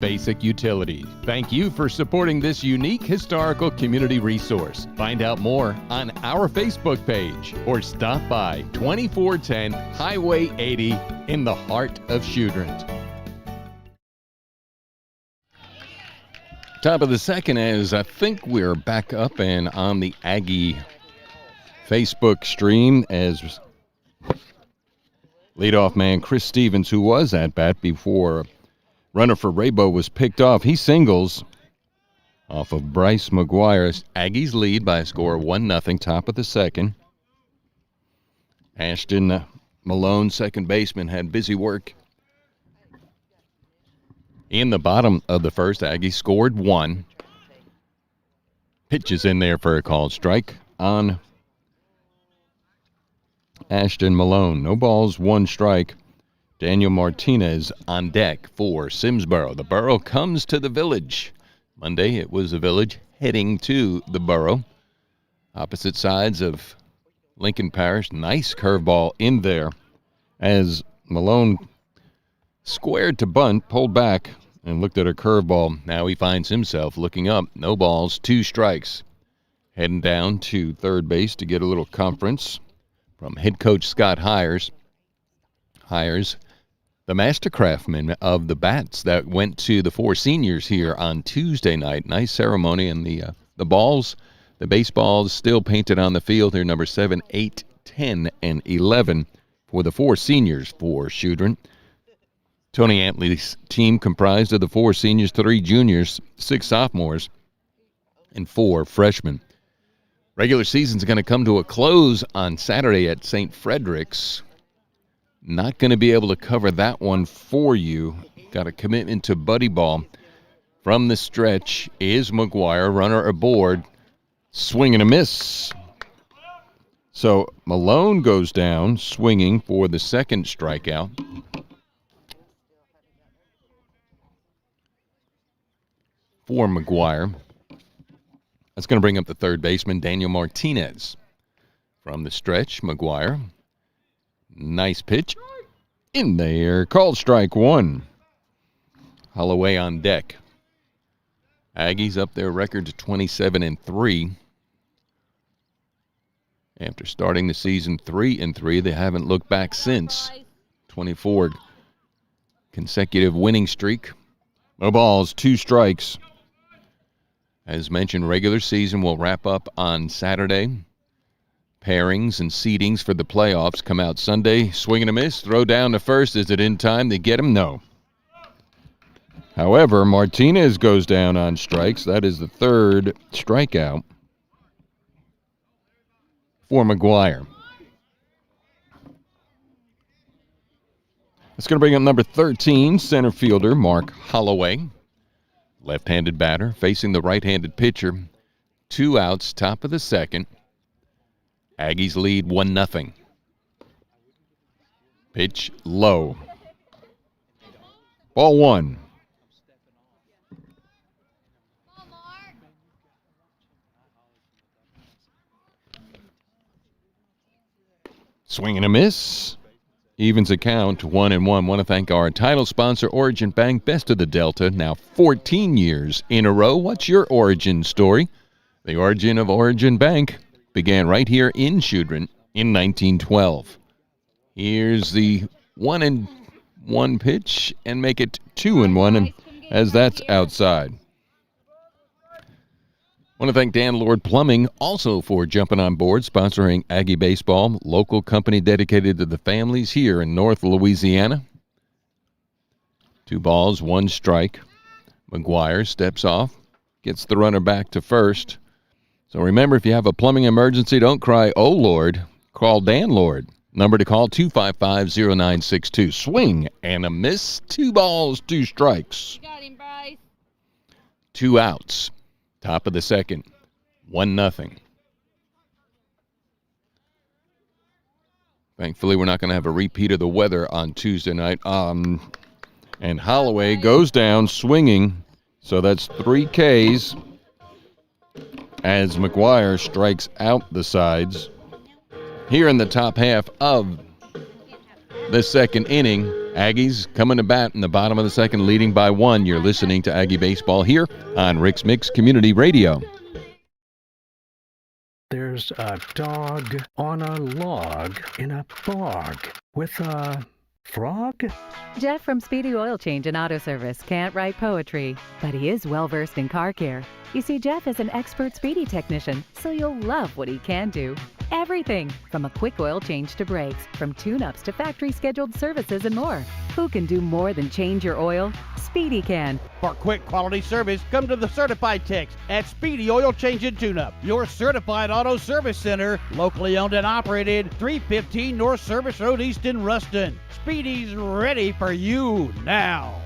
Basic Utilities. Thank you for supporting this unique historical community resource. Find out more on our Facebook page or stop by 2410 Highway 80 in the heart of Choudrant. Top of the second, as I think we're back up and on the Aggie Facebook stream as leadoff man Chris Stevens, who was at bat before runner for Raybo was picked off. He singles off of Bryce McGuire. Aggies lead by a score of 1-0, top of the second. Ashton Malone, second baseman, had busy work in the bottom of the first. Aggies scored 1. Pitches in there for a called strike on Ashton Malone. No balls, 1 strike. Daniel Martinez on deck for Simsboro. The Borough comes to the Village. Monday it was the Village heading to the Borough. Opposite sides of Lincoln Parish. Nice curveball in there as Malone squared to bunt, pulled back, and looked at a curveball. Now he finds himself looking up. No balls, 2 strikes. Heading down to third base to get a little conference from head coach Scott Hires, the master craftsman of the bats that went to the 4 seniors here on Tuesday night. Nice ceremony, and the balls, the baseballs still painted on the field. They're number 7, 8, 10, and 11 for the 4 seniors for Choudrant. Tony Antley's team comprised of the 4 seniors, 3 juniors, 6 sophomores, and 4 freshmen. Regular season's going to come to a close on Saturday at St. Frederick's. Not going to be able to cover that one for you. Got a commitment to Buddy Ball. From the stretch is McGuire, runner aboard, swing and a miss. So Malone goes down, swinging for the second strikeout. For McGuire. That's going to bring up the third baseman, Daniel Martinez. From the stretch, McGuire. Nice pitch. In there. Called strike 1. Holloway on deck. Aggies up their record to 27-3. After starting the season 3-3, they haven't looked back since. 24 consecutive winning streak. No balls, 2 strikes. As mentioned, regular season will wrap up on Saturday. Pairings and seedings for the playoffs come out Sunday. Swing and a miss. Throw down to first. Is it in time to get him? No. However, Martinez goes down on strikes. That is the 3rd strikeout for McGuire. It's going to bring up number 13, center fielder Mark Holloway. Left-handed batter facing the right-handed pitcher. 2 outs, top of the second. Aggies lead 1-0. Pitch low. Ball 1. Swing and a miss. Evens account 1-1. Want to thank our title sponsor, Origin Bank, best of the Delta, now 14 years in a row. What's your origin story? The origin of Origin Bank began right here in Choudrant in 1912. Here's the 1-1 pitch and make it 2-1 as that's outside. Want to thank Dan Lord Plumbing also for jumping on board, sponsoring Aggie Baseball, local company dedicated to the families here in North Louisiana. 2 balls, 1 strike. McGuire steps off, gets the runner back to first. So remember, if you have a plumbing emergency, don't cry, oh, Lord. Call Dan Lord. Number to call, 255-0962. Swing and a miss. 2 balls, 2 strikes. You got him, Bryce. 2 outs. Top of the second. 1-0. Thankfully, we're not going to have a repeat of the weather on Tuesday night. And Holloway goes down swinging. So that's 3 Ks. As McGuire strikes out the sides. Here in the top half of the second inning. Aggies coming to bat in the bottom of the second, leading by 1. You're listening to Aggie Baseball here on Rix-Mix Community Radio. There's a dog on a log in a bog with a frog? Jeff from Speedy Oil Change and Auto Service can't write poetry, but he is well-versed in car care. You see, Jeff is an expert Speedy technician, so you'll love what he can do. Everything from a quick oil change to brakes, from tune-ups to factory-scheduled services and more. Who can do more than change your oil? Speedy can. For quick quality service, come to the Certified Techs at Speedy Oil Change and Tune-Up, your certified auto service center, locally owned and operated, 315 North Service Road East in Ruston. Speedy's ready for you now.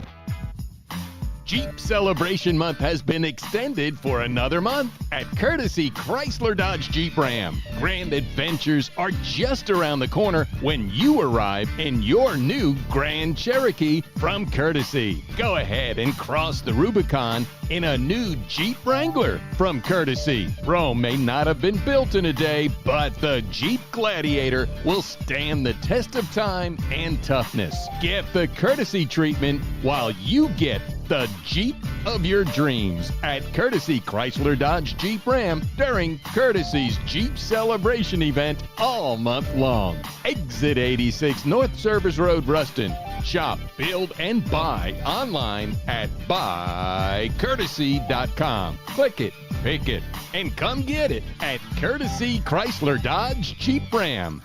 Jeep Celebration Month has been extended for another month at Courtesy Chrysler Dodge Jeep Ram. Grand adventures are just around the corner when you arrive in your new Grand Cherokee from Courtesy. Go ahead and cross the Rubicon in a new Jeep Wrangler from Courtesy. Rome may not have been built in a day, but the Jeep Gladiator will stand the test of time and toughness. Get the Courtesy treatment while you get the Jeep of your dreams at Courtesy Chrysler Dodge Jeep Ram during Courtesy's Jeep Celebration event all month long. Exit 86 North Service Road, Ruston. Shop, build, and buy online at buycourtesy.com. Click it, pick it, and come get it at Courtesy Chrysler Dodge Jeep Ram.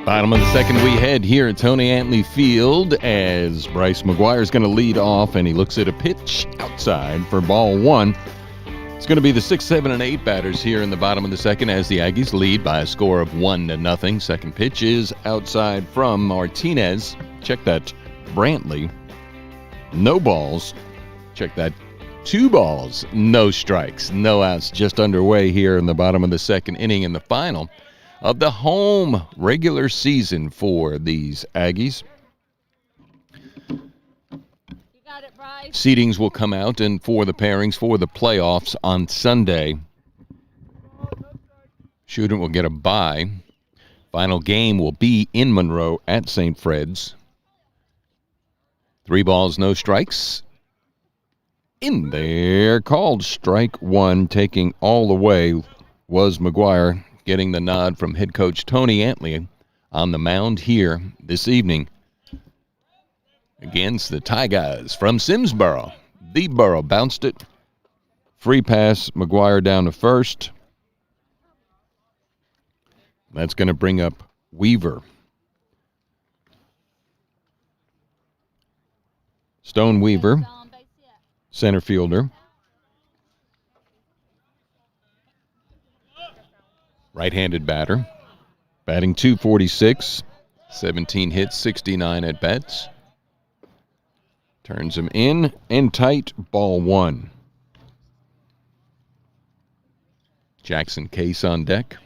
Bottom of the second we head here at Tony Antley Field as Bryce McGuire is going to lead off, and he looks at a pitch outside for ball 1. It's going to be the 6, 7, and 8 batters here in the bottom of the second as the Aggies lead by a score of 1-0. Second pitch is outside from Martinez. Check that, Brantley. No balls. Check that, 2 balls, no strikes, no outs. Just underway here in the bottom of the second inning in the final of the home regular season for these Aggies. You got it, Bryce. Seedings will come out and for the pairings for the playoffs on Sunday. Choudrant will get a bye. Final game will be in Monroe at St. Fred's. 3 balls, no strikes. In there, called strike 1, taking all the way was McGuire, getting the nod from head coach Tony Antley on the mound here this evening against the Tigers from Simsboro. The Borough bounced it. Free pass, McGuire down to first. That's going to bring up Weaver. Stone Weaver, center fielder. Right-handed batter, batting .246, 17 hits, 69 at-bats. Turns him in and tight, ball 1. Jackson Case on deck.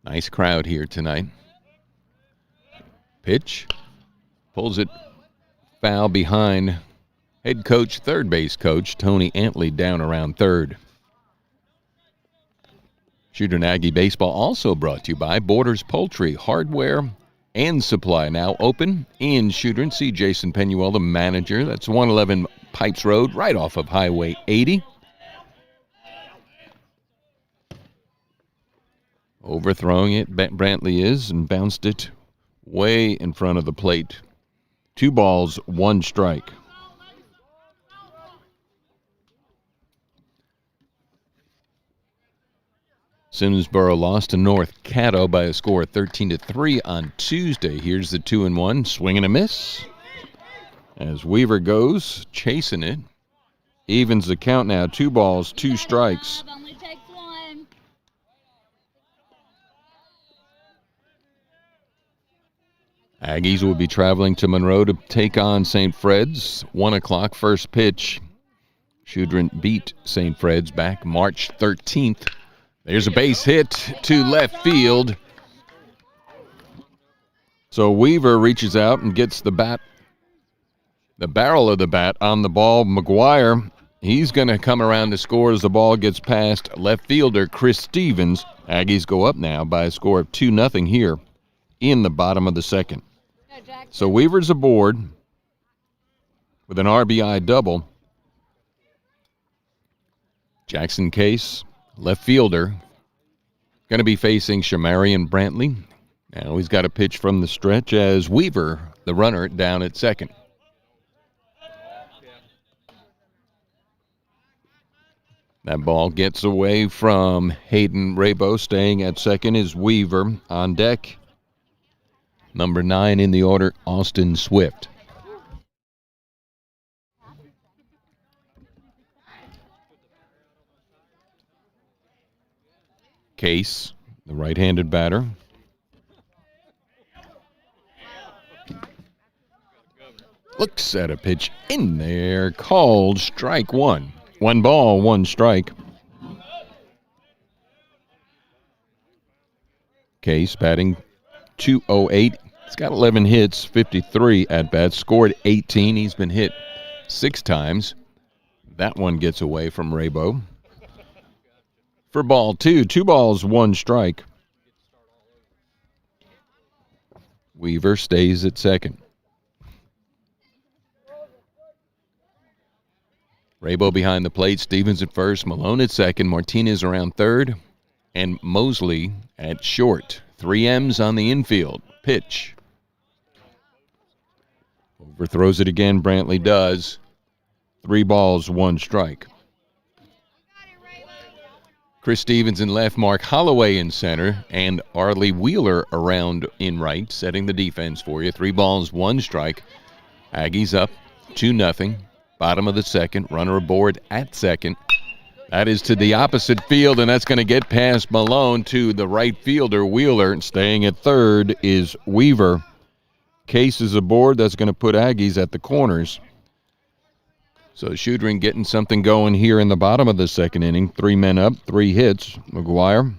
Nice crowd here tonight. Pitch, pulls it foul behind head coach, third base coach, Tony Antley down around third. Choudrant Aggie Baseball also brought to you by Borders Poultry, Hardware and Supply. Now open in Choudrant. See Jason Penuel, the manager. That's 111 Pipes Road, right off of Highway 80. Overthrowing it, Brantley is, and bounced it way in front of the plate. 2 balls, 1 strike. Simsboro lost to North Caddo by a score of 13-3 on Tuesday. Here's the 2-1, swing and a miss. As Weaver goes, chasing it. Evens the count now, 2 balls, 2 strikes. Only takes 1. Aggies will be traveling to Monroe to take on St. Fred's. 1 o'clock first pitch. Choudrant beat St. Fred's back March 13th. There's a base hit to left field. So Weaver reaches out and gets the bat, the barrel of the bat on the ball. McGuire, He's going to come around to score as the ball gets past left fielder Chris Stevens. Aggies go up now by a score of 2-0 here in the bottom of the second. So Weaver's aboard with an RBI double. Jackson Case, left fielder, going to be facing Shamarian Brantley. Now he's got a pitch from the stretch as Weaver, the runner, down at second. That ball gets away from Hayden Rabo. Staying at second is Weaver. On deck, number 9 in the order, Austin Swift. Case, the right-handed batter. Looks at a pitch in there, called strike one. 1 ball, 1 strike. Case batting .208. He's got 11 hits, 53 at-bats, scored 18. He's been hit 6 times. That one gets away from Rabo. For ball 2, 2 balls, 1 strike. Weaver stays at second. Rabo behind the plate, Stevens at first, Malone at second, Martinez around third, and Mosley at short. 3 M's on the infield. Pitch. Overthrows it again, Brantley does. 3 balls, 1 strike. Chris Stevens in left, Mark Holloway in center, and Arlie Wheeler around in right, setting the defense for you. 3 balls, 1 strike. Aggies up 2-0. Bottom of the second, runner aboard at second. That is to the opposite field, and that's going to get past Malone to the right fielder, Wheeler. And staying at third is Weaver. Case is aboard. That's going to put Aggies at the corners. So Choudrant getting something going here in the bottom of the second inning. 3 men up, 3 hits. McGuire.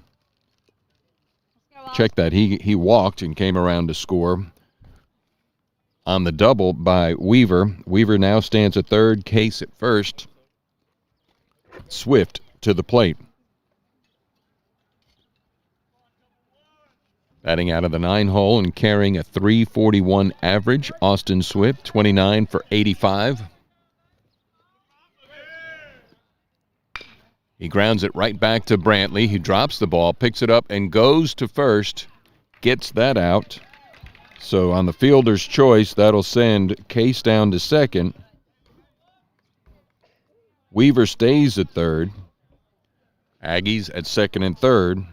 Check that. He walked and came around to score on the double by Weaver. Weaver now stands at third. Case at first. Swift to the plate. Batting out of the 9-hole and carrying a .341 average. Austin Swift, 29 for 85. He grounds it right back to Brantley. He drops the ball, picks it up, and goes to first. Gets that out. So on the fielder's choice, that'll send Case down to second. Weaver stays at third. Aggies at second and third.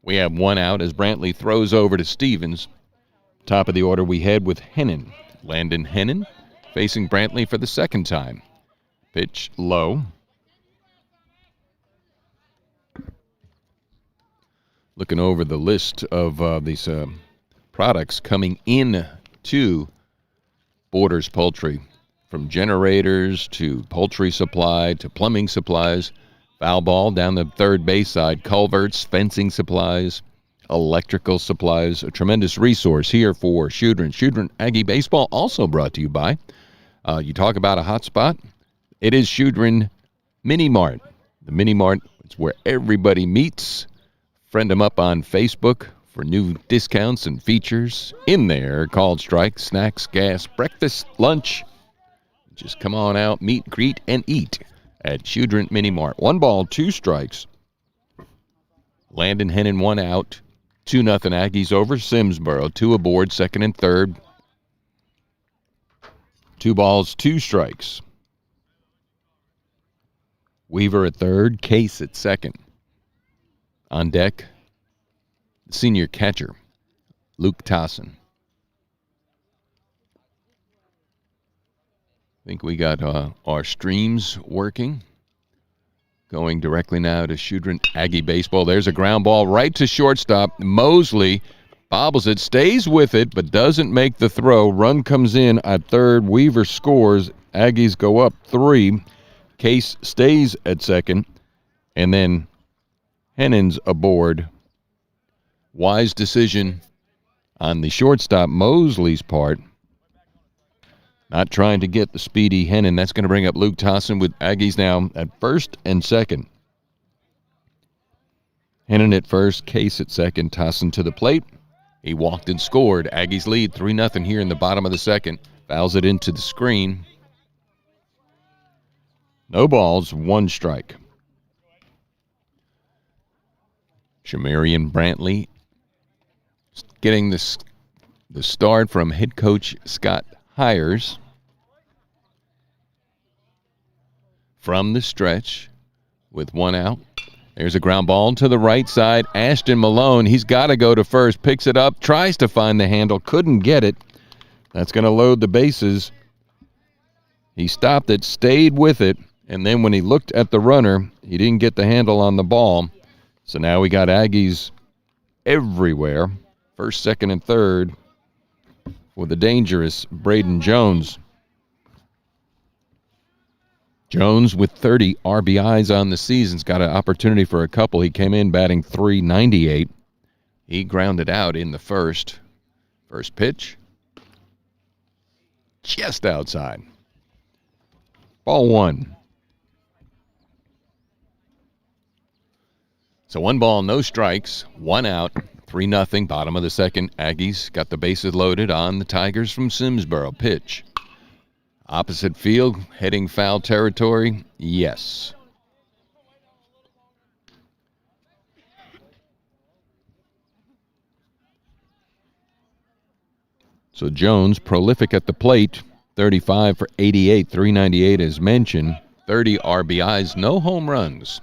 We have 1 out as Brantley throws over to Stevens. Top of the order we head with Hennon. Landon Hennon facing Brantley for the second time. Pitch low. Looking over the list of these products coming in to Borders Poultry, from generators to poultry supply to plumbing supplies, foul ball down the third base side, culverts, fencing supplies, electrical supplies. A tremendous resource here for Choudrant. Choudrant Aggie Baseball also brought to you by, you talk about a hot spot. It is Choudrant Mini Mart. The Mini Mart is where everybody meets. Friend them up on Facebook for new discounts and features in there. Called strike, snacks, gas, breakfast, lunch. Just come on out, meet, greet, and eat at Choudrant Mini Mart. 1 ball, 2 strikes. Landon Hennon 1 out. 2-0 Aggies over Simsboro. 2 aboard, second and third. 2 balls, 2 strikes. Weaver at third, Case at second. On deck, the senior catcher, Luke Tossin. I think we got our streams working. Going directly now to Choudrant Aggie Baseball. There's a ground ball right to shortstop. Mosley bobbles it, stays with it, but doesn't make the throw. Run comes in at third. Weaver scores. Aggies go up 3. Case stays at second. And then Hennon's aboard. Wise decision on the shortstop Mosley's part. Not trying to get the speedy Hennon. That's going to bring up Luke Tossin with Aggies now at first and second. Hennon at first, Case at second. Tossin to the plate. He walked and scored. Aggies lead 3-0 here in the bottom of the second. Fouls it into the screen. No balls, 1 strike. Shamarian Brantley getting the start from head coach Scott Hires. From the stretch with 1 out. There's a ground ball to the right side. Ashton Malone, he's got to go to first. Picks it up, tries to find the handle, couldn't get it. That's going to load the bases. He stopped it, stayed with it, and then when he looked at the runner, he didn't get the handle on the ball. So now we got Aggies everywhere. First, second, and third for the dangerous Braden Jones. Jones with 30 RBIs on the season's got an opportunity for a couple. He came in batting .398. He grounded out in the first. First pitch. Just outside. Ball 1. So 1 ball, no strikes, 1 out, 3-0, bottom of the second. Aggies got the bases loaded on the Tigers from Simsboro. Pitch. Opposite field, heading foul territory, yes. So Jones, prolific at the plate, 35 for 88, .398 as mentioned, 30 RBIs, no home runs.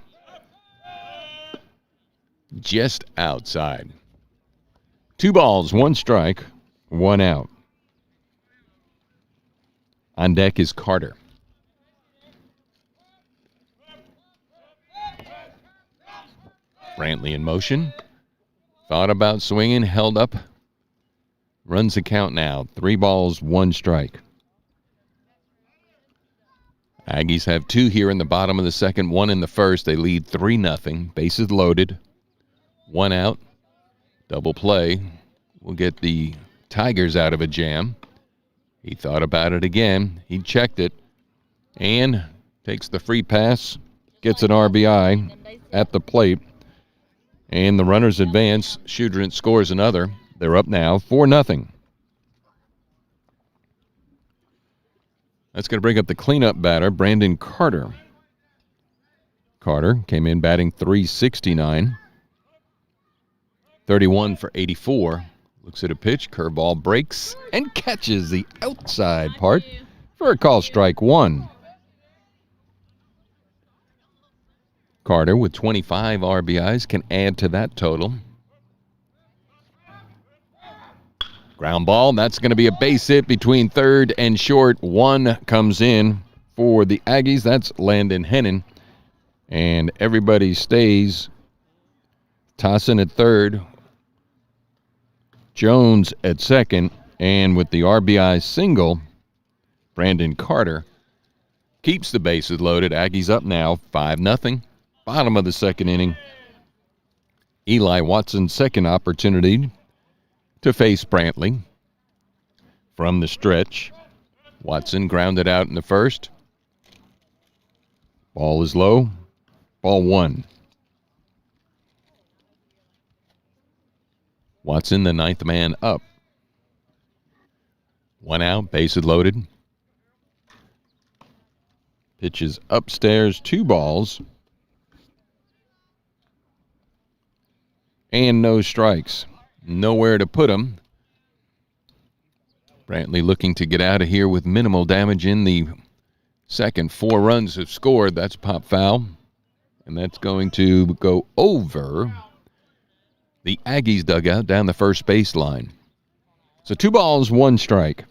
Just outside. 2 balls, 1 strike, 1 out. On deck is Carter. Brantley in motion. Thought about swinging, held up. Runs the count now. 3 balls, 1 strike. Aggies have 2 here in the bottom of the second, 1 in the first. They lead 3-0. Bases loaded. 1 out. Double play. We'll get the Tigers out of a jam. He thought about it again. He checked it and takes the free pass, gets an RBI at the plate, and the runners advance. Choudrant scores another. They're up now 4-0. That's going to bring up the cleanup batter, Brandon Carter. Carter came in batting .369, 31 for 84. Looks at a pitch, curveball breaks, and catches the outside part for a call strike 1. Carter with 25 RBIs can add to that total. Ground ball, that's going to be a base hit between third and short. 1 comes in for the Aggies. That's Landon Hennon. And everybody stays. Tossin at third. Jones at second, and with the RBI single, Brandon Carter keeps the bases loaded. Aggies up now 5-0. Bottom of the second inning. Eli Watson's second opportunity to face Brantley. From the stretch, Watson grounded out in the first. Ball is low. Ball 1. Watson, the 9th man up. 1 out, bases loaded. Pitches upstairs, 2 balls. And no strikes. Nowhere to put him. Brantley looking to get out of here with minimal damage in the second. 4 runs have scored. That's pop foul. And that's going to go over the Aggies dugout down the first baseline. So 2 balls, 1 strike.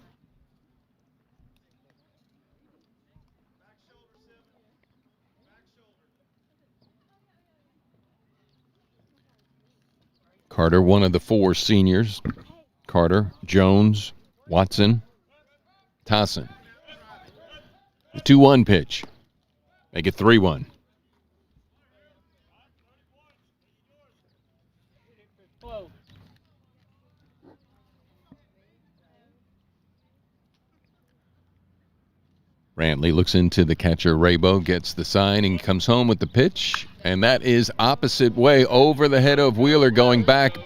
Carter, one of the 4 seniors. Carter, Jones, Watson, Tossin. The 2-1 pitch. Make it 3-1. Brantley looks into the catcher. Raybo gets the sign and comes home with the pitch. And that is opposite way over the head of Wheeler, going back.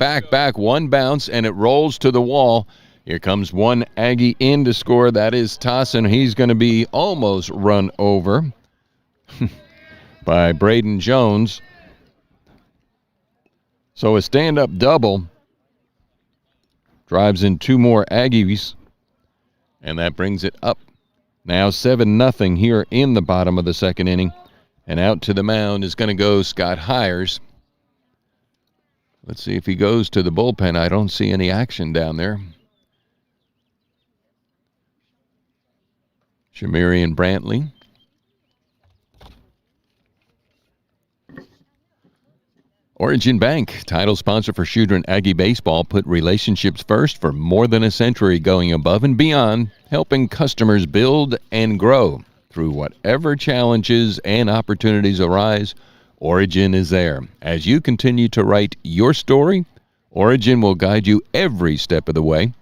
One bounce, and it rolls to the wall. Here comes one Aggie in to score. That is Tossin. He's going to be almost run over by Braden Jones. So a stand-up double drives in two more Aggies, and that brings it up. Now 7-0 here in the bottom of the second inning. And out to the mound is going to go Scott Hires. Let's see if he goes to the bullpen. I don't see any action down there. Shamirian Brantley. Origin Bank, title sponsor for Choudrant Aggie Baseball, put relationships first for more than a century, going above and beyond, helping customers build and grow. Through whatever challenges and opportunities arise, Origin is there. As you continue to write your story, Origin will guide you every step of the way.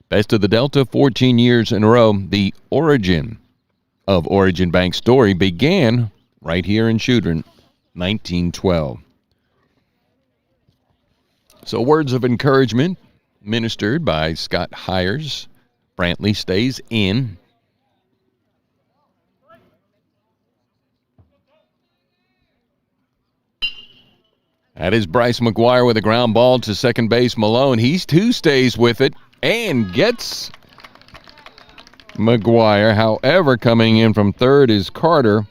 Best of the Delta, 14 years in a row. The origin of Origin Bank's story began right here in Choudrant, 1912. So words of encouragement ministered by Scott Hires. Brantley stays in. That is Bryce McGuire with a ground ball to second base. Malone, he too stays with it and gets McGuire. However, coming in from third is Carter,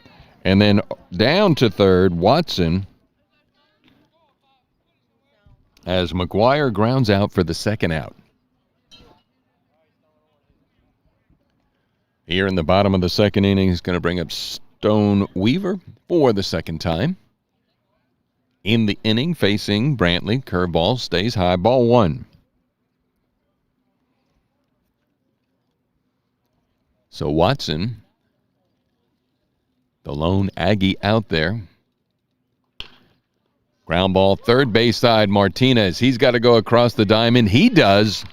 and then down to third, Watson, as McGuire grounds out for the second out. Here in the bottom of the second inning, he's going to bring up Stone Weaver for the second time. In the inning, facing Brantley, curveball stays high, ball one. So Watson, the lone Aggie out there. Ground ball, third base side, Martinez. He's got to go across the diamond. He does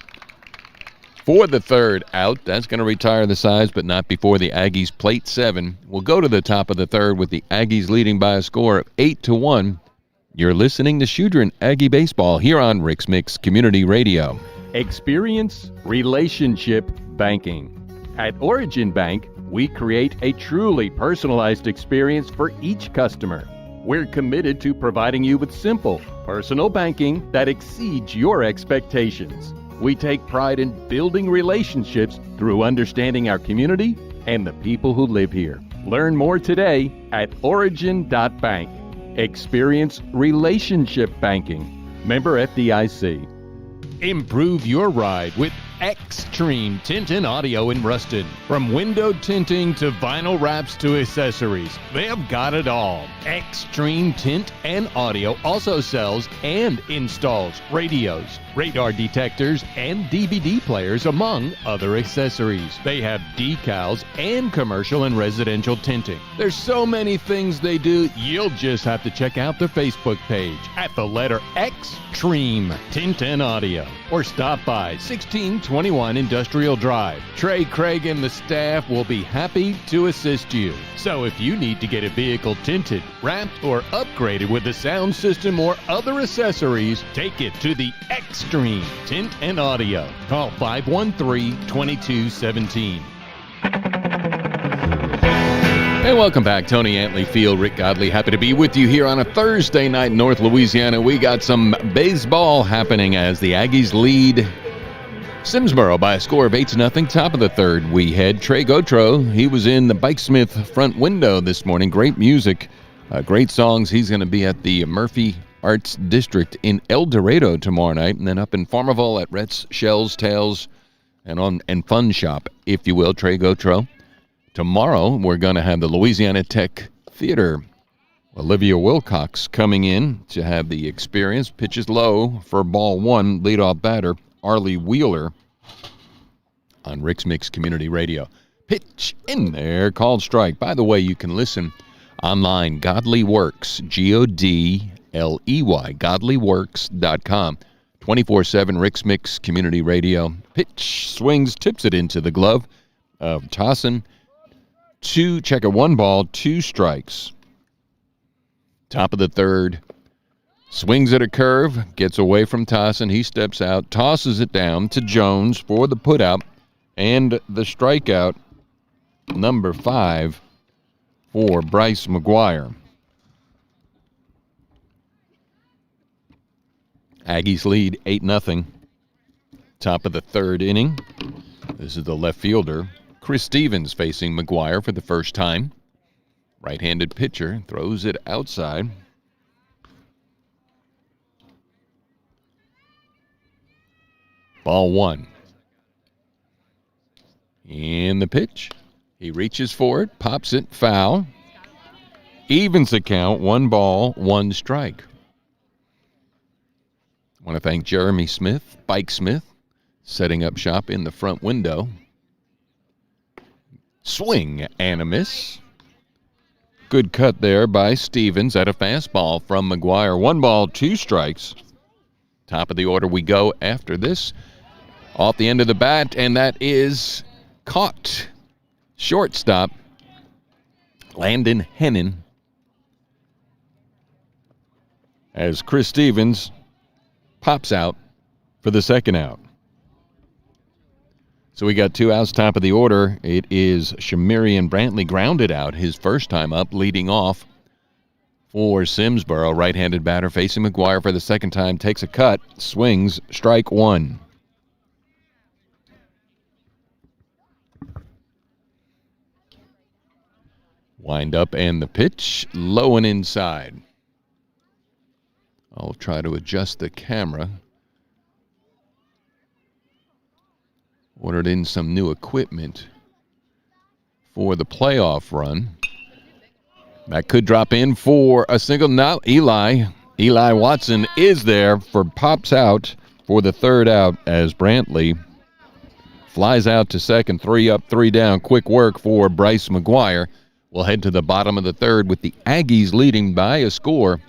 for the third out. That's going to retire the sides, but not before the Aggies plate 7. We'll go to the top of the third with the Aggies leading by a score of 8-1. You're listening to Choudrant Aggie Baseball here on Rix-Mix Community Radio. Experience relationship banking. At Origin Bank, we create a truly personalized experience for each customer. We're committed to providing you with simple, personal banking that exceeds your expectations. We take pride in building relationships through understanding our community and the people who live here. Learn more today at origin.bank. Experience relationship banking. Member FDIC. Improve your ride with Xtreme Tint and Audio in Ruston. From window tinting to vinyl wraps to accessories, they've got it all. Xtreme Tint and Audio also sells and installs radios, radar detectors, and DVD players, among other accessories. They have decals and commercial and residential tinting. There's so many things they do, you'll just have to check out their Facebook page at the letter Xtreme Tint and Audio, or stop by 1621 Industrial Drive. Trey, Craig, and the staff will be happy to assist you. So if you need to get a vehicle tinted, wrapped, or upgraded with a sound system or other accessories, take it to the Xtreme Tint and Audio. Call 513-2217. And welcome back. Tony Antley Field, Rick Godley, happy to be with you here on a Thursday night in North Louisiana. We got some baseball happening as the Aggies lead Simsboro by a score of 8-0. Top of the third, we had Trey Gautreaux. He was in the Bikesmith front window this morning. Great music, great songs. He's going to be at the Murphy Arts District in El Dorado tomorrow night, and then up in Farmerville at Rhett's Shells, Tails, and Fun Shop, if you will, Trey Gautreaux. Tomorrow, we're going to have the Louisiana Tech Theater. Olivia Wilcox coming in to have the experience. Pitches low for ball one. Leadoff batter, Arlie Wheeler on Rix-Mix Community Radio. Pitch in there, called strike. By the way, you can listen online, Godly Works, Godley, godlyworks.com. 24/7 Rix-Mix Community Radio. Pitch swings, tips it into the glove of Tossin. 1 ball, 2 strikes. Top of the third. Swings at a curve, gets away from Tossin. He steps out, tosses it down to Jones for the putout, and the strikeout, number 5, for Bryce McGuire. Aggies lead 8-0. Top of the third inning. This is the left fielder, Chris Stevens, facing McGuire for the first time. Right-handed pitcher throws it outside. Ball 1. And the pitch. He reaches for it, pops it, foul. Evens the count, 1 ball, 1 strike. I want to thank Jeremy Smith, Bike Smith, setting up shop in the front window. Swing and a miss. Good cut there by Stevens at a fastball from McGuire. 1 ball, 2 strikes. Top of the order we go after this. Off the end of the bat, and that is caught. Shortstop, Landon Hennon. As Chris Stevens pops out for the second out. So we got 2 outs, top of the order. It is Shamirian Brantley grounded out his first time up, leading off for Simsboro. Right-handed batter facing McGuire for the second time. Takes a cut, swings, strike 1. Wind up and the pitch, low and inside. I'll try to adjust the camera. Ordered in some new equipment for the playoff run. That could drop in for a single. Now Eli Watson is there for pops out for the third out as Brantley flies out to second. 3 up, 3 down. Quick work for Bryce McGuire. We'll head to the bottom of the third with the Aggies leading by a score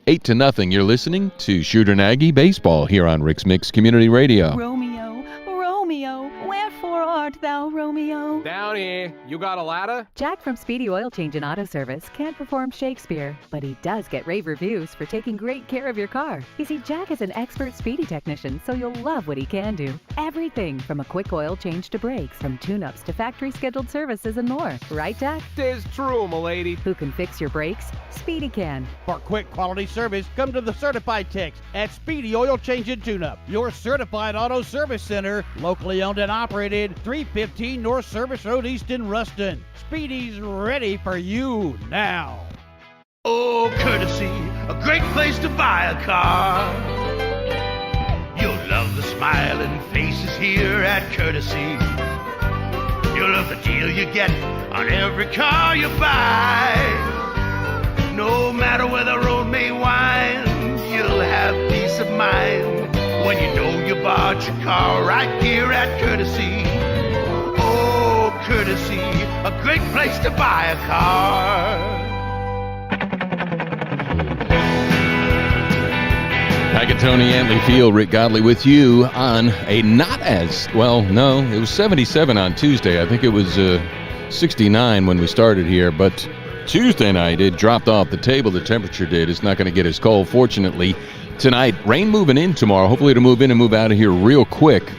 8-0. You're listening to Choudrant Aggie Baseball here on Rix-Mix Community Radio. Romeo, Romeo, wherefore art thou, Romeo? Down here. You got a ladder? Jack from Speedy Oil Change and Auto Service can't perform Shakespeare, but he does get rave reviews for taking great care of your car. You see, Jack is an expert speedy technician, so you'll love what he can do. Everything from a quick oil change to brakes, from tune-ups to factory-scheduled services and more. Right, Jack? Tis true, m'lady. Who can fix your brakes? Speedy can. For quick quality service, come to the Certified Techs at Speedy Oil Change and Tune-Up, your certified auto service center, locally owned and operated, 315 North Service Road East in Ruston. Speedy's ready for you now. Oh, Courtesy, a great place to buy a car. You'll love the smiling faces here at Courtesy. You'll love the deal you get on every car you buy. No matter where the road may wind, you'll have peace of mind when you know you bought your car right here at Courtesy. Oh, Courtesy, a great place to buy a car. Pagatoni Antley Field, Rick Godley with you on a not as, well, no, it was 77 on Tuesday. I think it was 69 when we started here, but Tuesday night it dropped off the table. The temperature did. It's not going to get as cold. Fortunately, tonight, rain moving in tomorrow. Hopefully it'll move in and move out of here real quick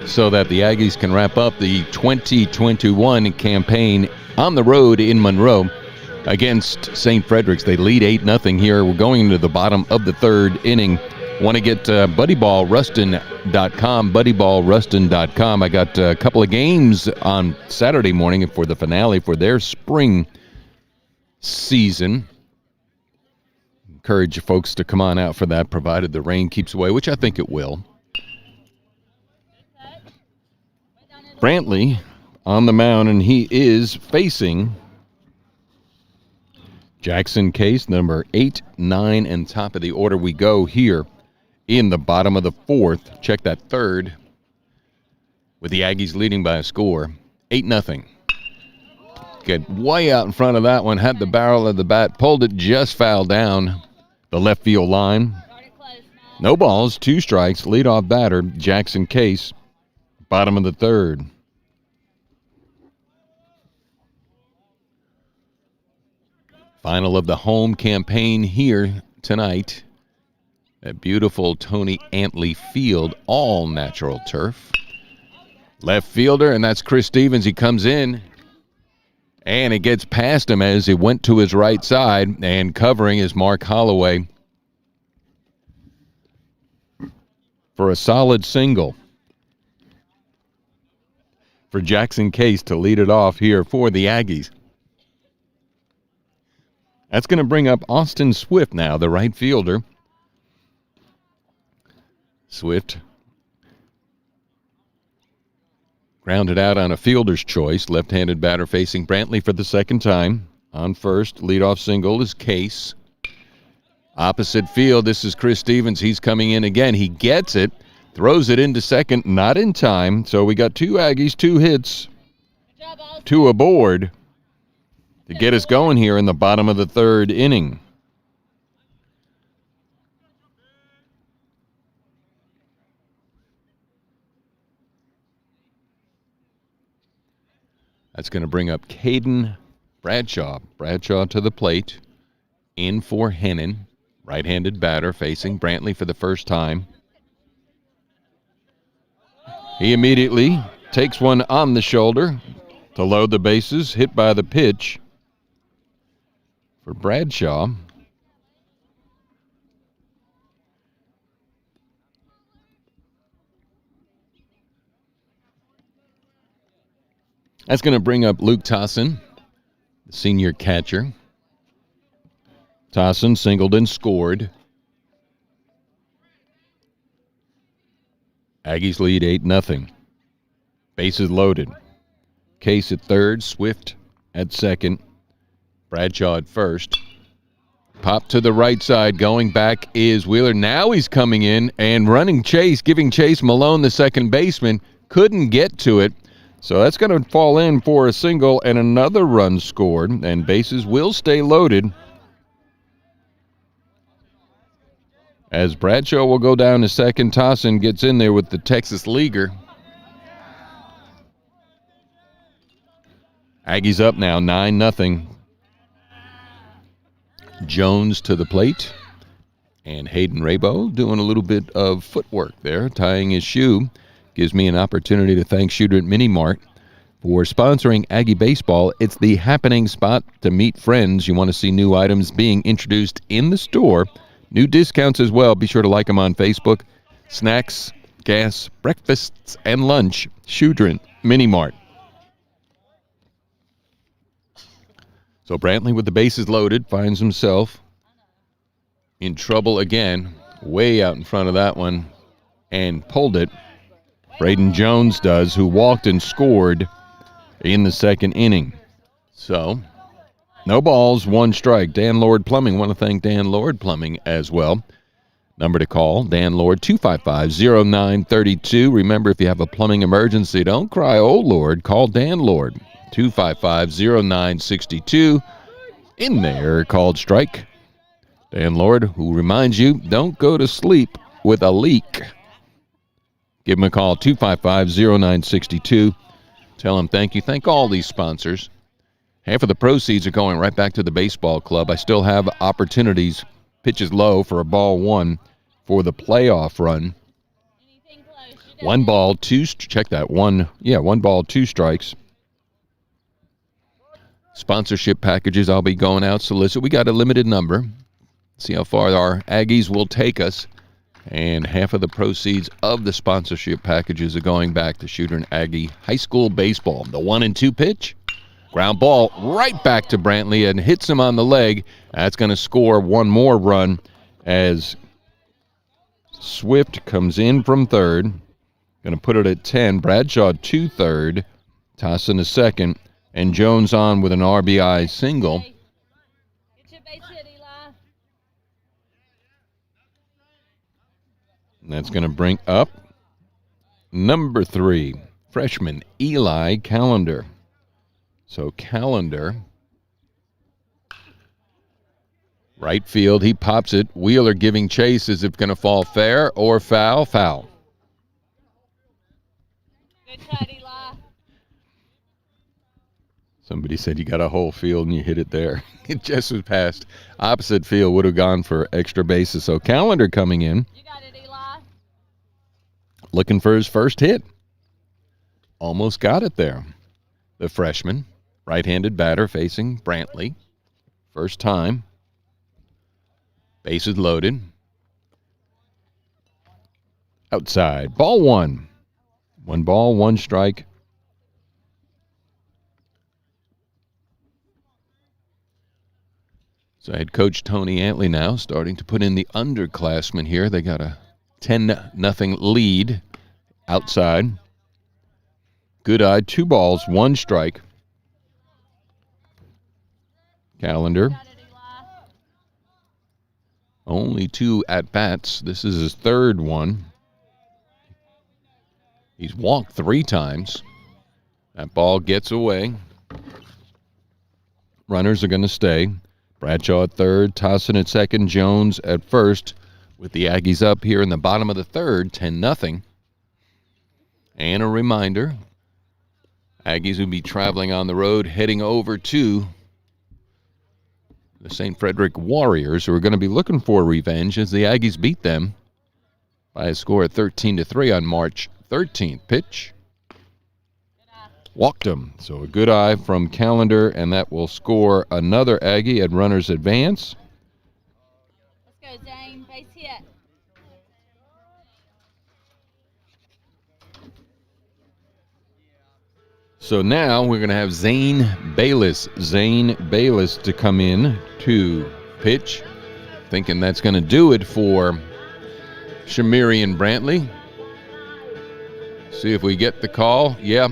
so that the Aggies can wrap up the 2021 campaign on the road in Monroe against St. Frederick's. They lead 8-0 here. We're going into the bottom of the third inning. Want to get buddyballruston.com, buddyballruston.com. I got a couple of games on Saturday morning for the finale for their spring season. Encourage folks to come on out for that, provided the rain keeps away, which I think it will. Brantley on the mound, and he is facing Jackson Case, number 8, 9, and top of the order we go here in the bottom of the fourth. Check that third with the Aggies leading by a score, 8-0. Get way out in front of that one, had the barrel of the bat, pulled it just foul down the left field line. No balls, 2 strikes, leadoff batter, Jackson Case, bottom of the third. Final of the home campaign here tonight at beautiful Tony Antley Field, all natural turf. Left fielder, and that's Chris Stevens. He comes in, and it gets past him as it went to his right side, and covering is Mark Holloway for a solid single for Jackson Case to lead it off here for the Aggies. That's going to bring up Austin Swift now, the right fielder. Swift grounded out on a fielder's choice. Left-handed batter facing Brantley for the second time. On first, leadoff single is Case. Opposite field, this is Chris Stevens. He's coming in again. He gets it, throws it into second, not in time. So we got two Aggies, 2 hits, 2 aboard to get us going here in the bottom of the third inning. That's going to bring up Caden Bradshaw. Bradshaw to the plate. In for Hennon. Right-handed batter facing Brantley for the first time. He immediately takes one on the shoulder to load the bases. Hit by the pitch for Bradshaw. That's going to bring up Luke Tossin, the senior catcher. Tossin singled and scored. Aggies lead 8-0. Bases loaded. Case at third, Swift at second, Bradshaw at first. Pop to the right side, going back is Wheeler. Now he's coming in and running Chase, giving Chase Malone, the second baseman. Couldn't get to it. So that's going to fall in for a single and another run scored, and bases will stay loaded as Bradshaw will go down to second. Tossin gets in there with the Texas Leaguer. Aggies up now, 9-0. Jones to the plate, and Hayden Raybo doing a little bit of footwork there, tying his shoe. Gives me an opportunity to thank Choudrant Mini Mart for sponsoring Aggie Baseball. It's the happening spot to meet friends. You want to see new items being introduced in the store. New discounts as well. Be sure to like them on Facebook. Snacks, gas, breakfasts, and lunch. Choudrant Mini Mart. So Brantley with the bases loaded finds himself in trouble again. Way out in front of that one and pulled it. Braden Jones does, who walked and scored in the second inning. So, no balls, 1 strike. Dan Lord Plumbing. Want to thank Dan Lord Plumbing as well. Number to call, Dan Lord, 255-0932. Remember, if you have a plumbing emergency, don't cry, oh Lord. Call Dan Lord, 255-0962. In there, called strike. Dan Lord, who reminds you, don't go to sleep with a leak. Give him a call, 255-0962. Tell him thank you. Thank all these sponsors. Half of the proceeds are going right back to the baseball club. I still have opportunities. Pitches low for a ball 1 for the playoff run. 1 ball, 2. Check that. 1 ball, 2 strikes. Sponsorship packages I'll be going out solicit. We got a limited number. See how far our Aggies will take us. And half of the proceeds of the sponsorship packages are going back to Choudrant Aggie High School Baseball. The 1-2 pitch. Ground ball right back to Brantley and hits him on the leg. That's going to score 1 more run as Swift comes in from third. Going to put it at 10. Bradshaw to third. Tossin to second. And Jones on with an RBI single. And that's going to bring up number 3, freshman Eli Callender. So Callender, right field, he pops it. Wheeler giving chase. Is it going to fall fair or foul? Foul. Good cut, Eli. Somebody said you got a whole field and you hit it there. It just was past. Opposite field would have gone for extra bases. So Callender coming in. You got it, Eli. Looking for his first hit. Almost got it there. The freshman, right-handed batter facing Brantley. First time. Bases loaded. Outside. Ball one. 1 ball, 1 strike. So head coach Tony Antley now starting to put in the underclassmen here. They got a 10-0 lead outside. Good eye, 2 balls, 1 strike. Callender. Only 2 at-bats. This is his 3rd one. He's walked 3 times. That ball gets away. Runners are going to stay. Bradshaw at 3rd, Tossin at 2nd, Jones at 1st. With the Aggies up here in the bottom of the 3rd, 10-0. And a reminder, Aggies will be traveling on the road heading over to the St. Frederick Warriors, who are going to be looking for revenge as the Aggies beat them by a score of 13-3 on March 13th. Pitch. Walked him. So a good eye from Callender, and that will score another Aggie at runner's advance. Let's go, Zane. Base hit. So now we're going to have Zane Bayless to come in to pitch. Thinking that's going to do it for Shamirian Brantley. See if we get the call. Yeah.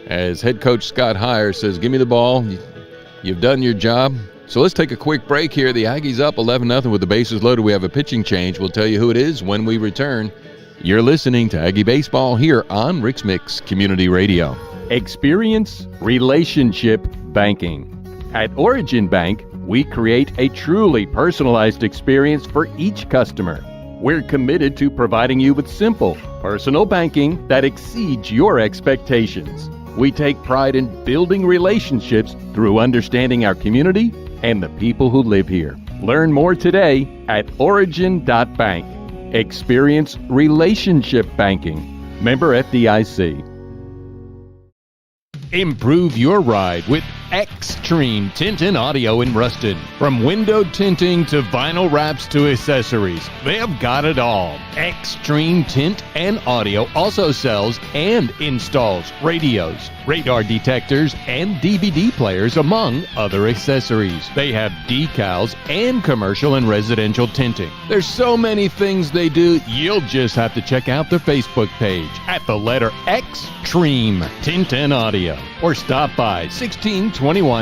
As head coach Scott Heyer says, give me the ball. You've done your job. So let's take a quick break here. The Aggies up 11-0 with the bases loaded. We have a pitching change. We'll tell you who it is when we return. You're listening to Aggie Baseball here on Rix-Mix Community Radio. Experience relationship banking. At Origin Bank, we create a truly personalized experience for each customer. We're committed to providing you with simple, personal banking that exceeds your expectations. We take pride in building relationships through understanding our community and the people who live here. Learn more today at origin.bank. Experience relationship banking. Member FDIC. Improve your ride with Xtreme Tint and Audio in Ruston. From window tinting to vinyl wraps to accessories, they have got it all. Xtreme Tint and Audio also sells and installs radios, radar detectors, and DVD players, among other accessories. They have decals and commercial and residential tinting. There's so many things they do, you'll just have to check out their Facebook page at the letter Xtreme Tint and Audio, or stop by 1621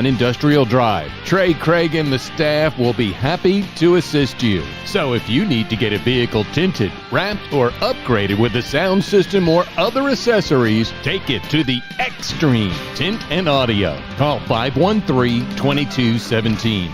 Industrial Drive. Trey Craig and the staff will be happy to assist you. So if you need to get a vehicle tinted, wrapped, or upgraded with a sound system or other accessories, take it to the Xtreme Tint and Audio. Call 513-2217.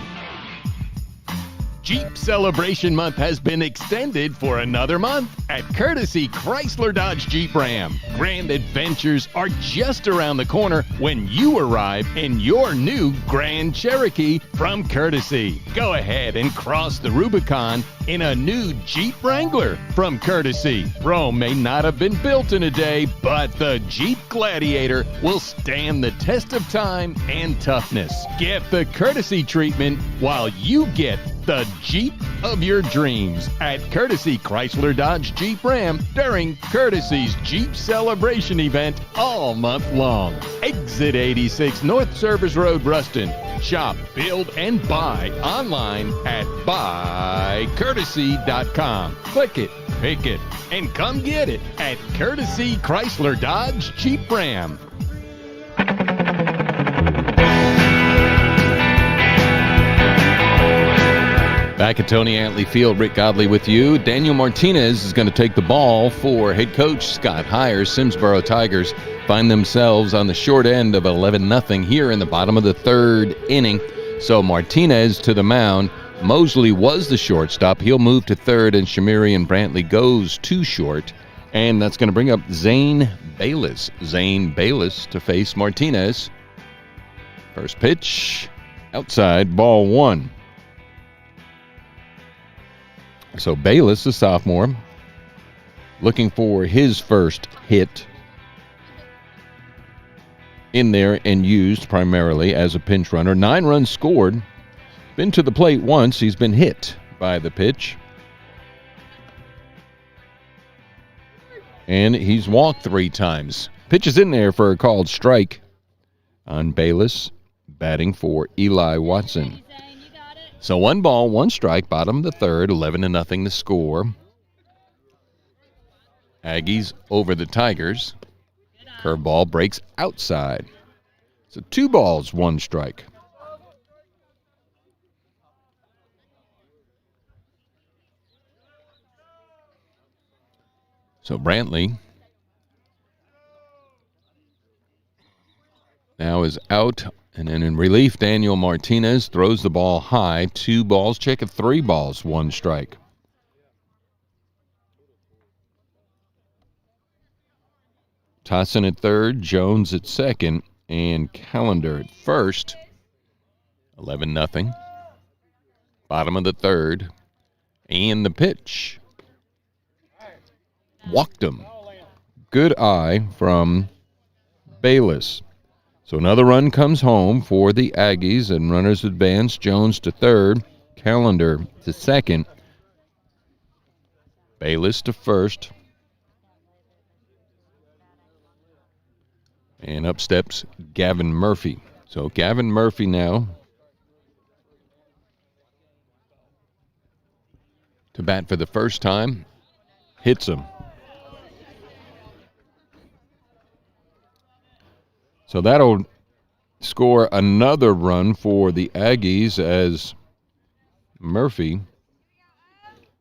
Jeep Celebration Month has been extended for another month at Courtesy Chrysler Dodge Jeep Ram. Grand adventures are just around the corner when you arrive in your new Grand Cherokee from Courtesy. Go ahead and cross the Rubicon in a new Jeep Wrangler from Courtesy. Rome may not have been built in a day, but the Jeep Gladiator will stand the test of time and toughness. Get the Courtesy treatment while you get the Jeep of your dreams at Courtesy Chrysler Dodge Jeep Ram during Courtesy's Jeep Celebration event all month long. Exit 86 North Service Road, Ruston. Shop, build, and buy online at buycourtesy.com. Click it, pick it, and come get it at Courtesy Chrysler Dodge Jeep Ram. Back at Tony Antley Field, Rick Godley with you. Daniel Martinez is going to take the ball for head coach Scott Heyer. Simsboro Tigers find themselves on the short end of 11-0 here in the bottom of the 3rd inning. So Martinez to the mound. Mosley was the shortstop. He'll move to 3rd, and Shamirian Brantley goes to short. And that's going to bring up Zane Bayless. Zane Bayless to face Martinez. First pitch, outside, ball 1. So Bayless, the sophomore, looking for his first hit in there and used primarily as a pinch runner. 9 runs scored. Been to the plate once. He's been hit by the pitch. And he's walked 3 times. Pitch is in there for a called strike on Bayless, batting for Eli Watson. So 1 ball, 1 strike, bottom of the third, 11-0 the score. Aggies over the Tigers. Curveball breaks outside. So 2 balls, 1 strike. So Brantley now is out, and then in relief, Daniel Martinez throws the ball high. 2 balls, check it, 3 balls, 1 strike. Tossin at third, Jones at second, and Callender at first. 11-0. Bottom of the third, and the pitch. Walked him. Good eye from Bayless. So another run comes home for the Aggies, and runners advance. Jones to third, Callender to second, Bayless to first. And up steps Gavin Murphy. So Gavin Murphy now to bat for the first time. Hits him. So that'll score another run for the Aggies as Murphy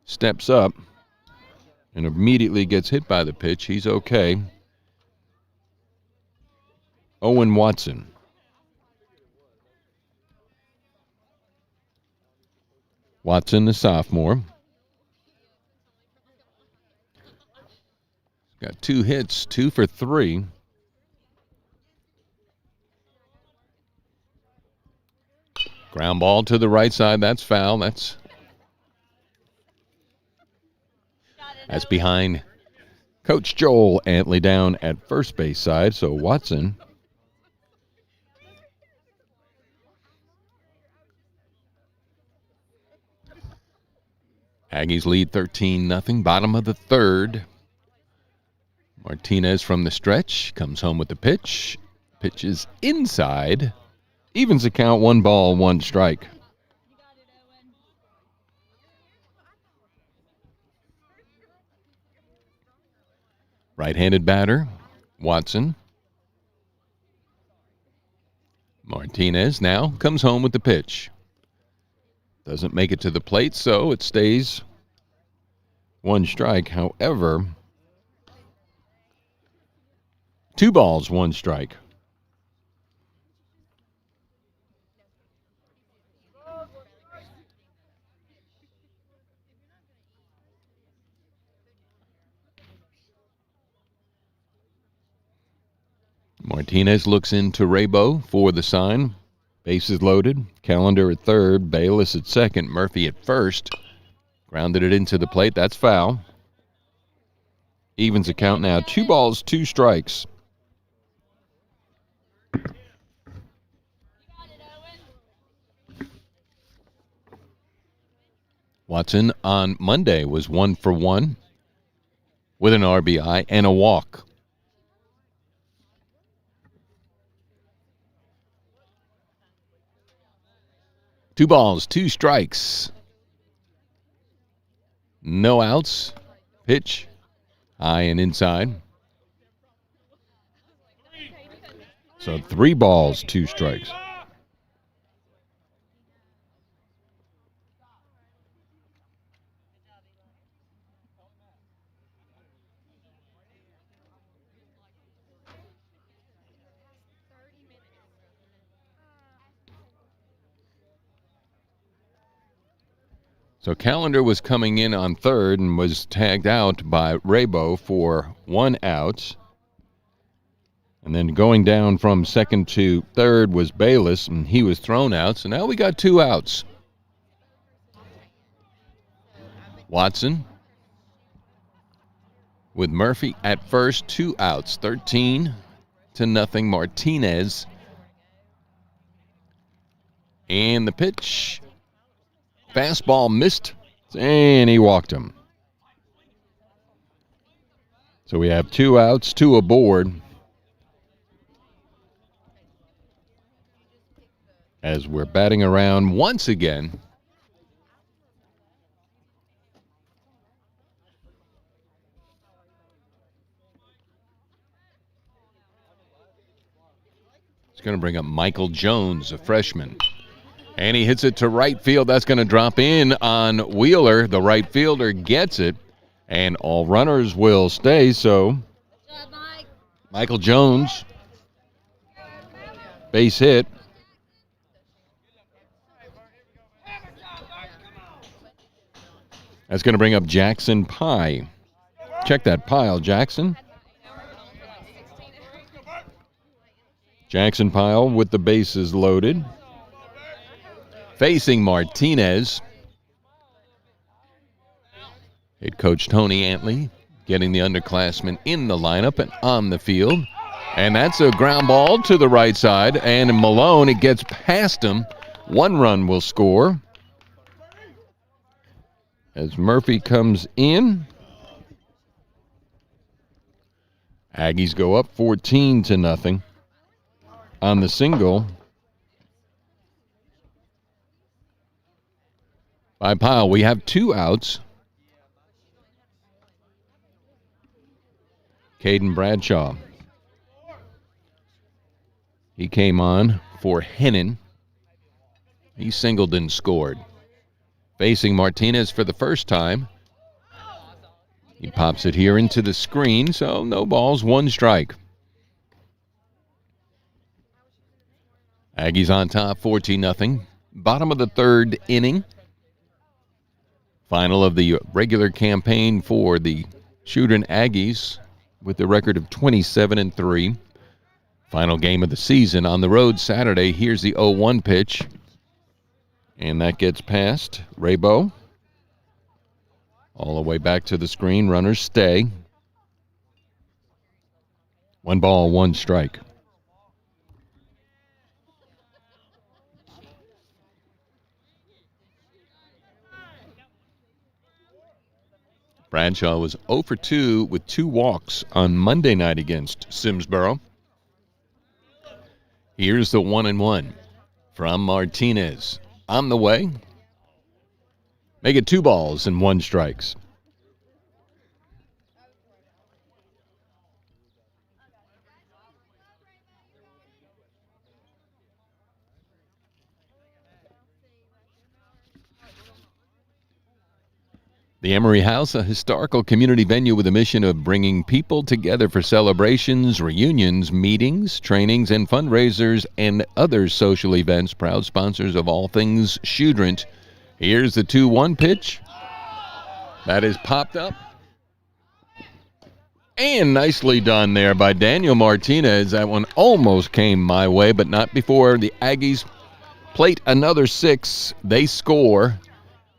steps up and immediately gets hit by the pitch. He's okay. Owen Watson. Watson, the sophomore. Got 2 hits, 2 for 3. Ground ball to the right side. That's foul. That's behind Coach Joel Antley down at first base side. So Watson Aggies lead 13-0. Bottom of the third. Martinez from the stretch comes home with the pitch. Pitch is inside. Evens the count, 1 ball, 1 strike. Right-handed batter, Watson. Martinez now comes home with the pitch. Doesn't make it to the plate, so it stays 1 strike. However, 2 balls, 1 strike. Martinez looks into Raybo for the sign. Bases loaded. Callender at third. Bayless at second. Murphy at first. Grounded it into the plate. That's foul. Evens the count now. 2 balls, 2 strikes. Watson on Monday was 1 for 1 with an RBI and a walk. Two balls, 2 strikes. No outs. Pitch high and inside. So 3 balls, 2 strikes. So Callender was coming in on third and was tagged out by Raybo for 1 out. And then going down from second to third was Bayless, and he was thrown out. So now we got 2 outs. Watson with Murphy at first, 2 outs, 13-0 Martinez. And the pitch, fastball missed, and he walked him. So we have 2 outs, 2 aboard. As we're batting around once again. It's going to bring up Michael Jones, a freshman. And he hits it to right field. That's going to drop in on Wheeler. The right fielder gets it. And all runners will stay. So Michael Jones, base hit. That's going to bring up Jackson Pye. Check that pile, Jackson. Jackson Pyle with the bases loaded. Facing Martinez. Head coach Tony Antley getting the underclassmen in the lineup and on the field. And that's a ground ball to the right side. And Malone, it gets past him. 1 run will score. As Murphy comes in. Aggies go up 14-0 on the single by Pyle. We have 2 outs. Caden Bradshaw. He came on for Hennon. He singled and scored. Facing Martinez for the first time. He pops it here into the screen, so no balls, 1 strike. Aggies on top, 14-0. Bottom of the 3rd inning. Final of the regular campaign for the Choudrant Aggies with the record of 27-3. Final game of the season on the road Saturday. Here's the 0-1 pitch. And that gets past Raybo. All the way back to the screen. Runners stay. 1 ball, 1 strike. Bradshaw was 0 for 2 with 2 walks on Monday night against Simsboro. Here's the 1-1 from Martinez. On the way. Make it 2 balls and 1 strikes. The Emory House, a historical community venue with a mission of bringing people together for celebrations, reunions, meetings, trainings, and fundraisers, and other social events. Proud sponsors of all things Choudrant. Here's the 2-1 pitch. That is popped up. And nicely done there by Daniel Martinez. That one almost came my way, but not before the Aggies plate another 6. They score.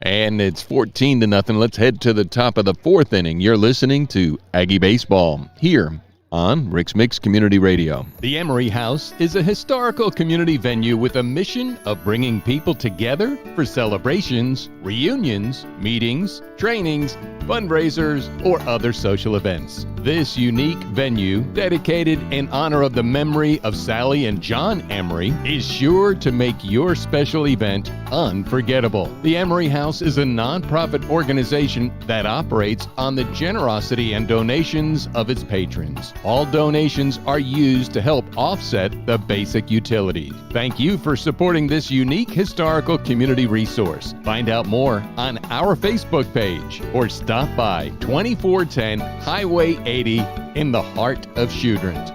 And it's 14-0. Let's head to the top of the 4th inning. You're listening to Aggie Baseball here on Rix-Mix Community Radio. The Emory House is a historical community venue with a mission of bringing people together for celebrations, reunions, meetings, trainings, fundraisers, or other social events. This unique venue, dedicated in honor of the memory of Sally and John Emory, is sure to make your special event unforgettable. The Emory House is a nonprofit organization that operates on the generosity and donations of its patrons. All donations are used to help offset the basic utilities. Thank you for supporting this unique historical community resource. Find out more on our Facebook page or stop by 2410 Highway 80 in the heart of Choudrant.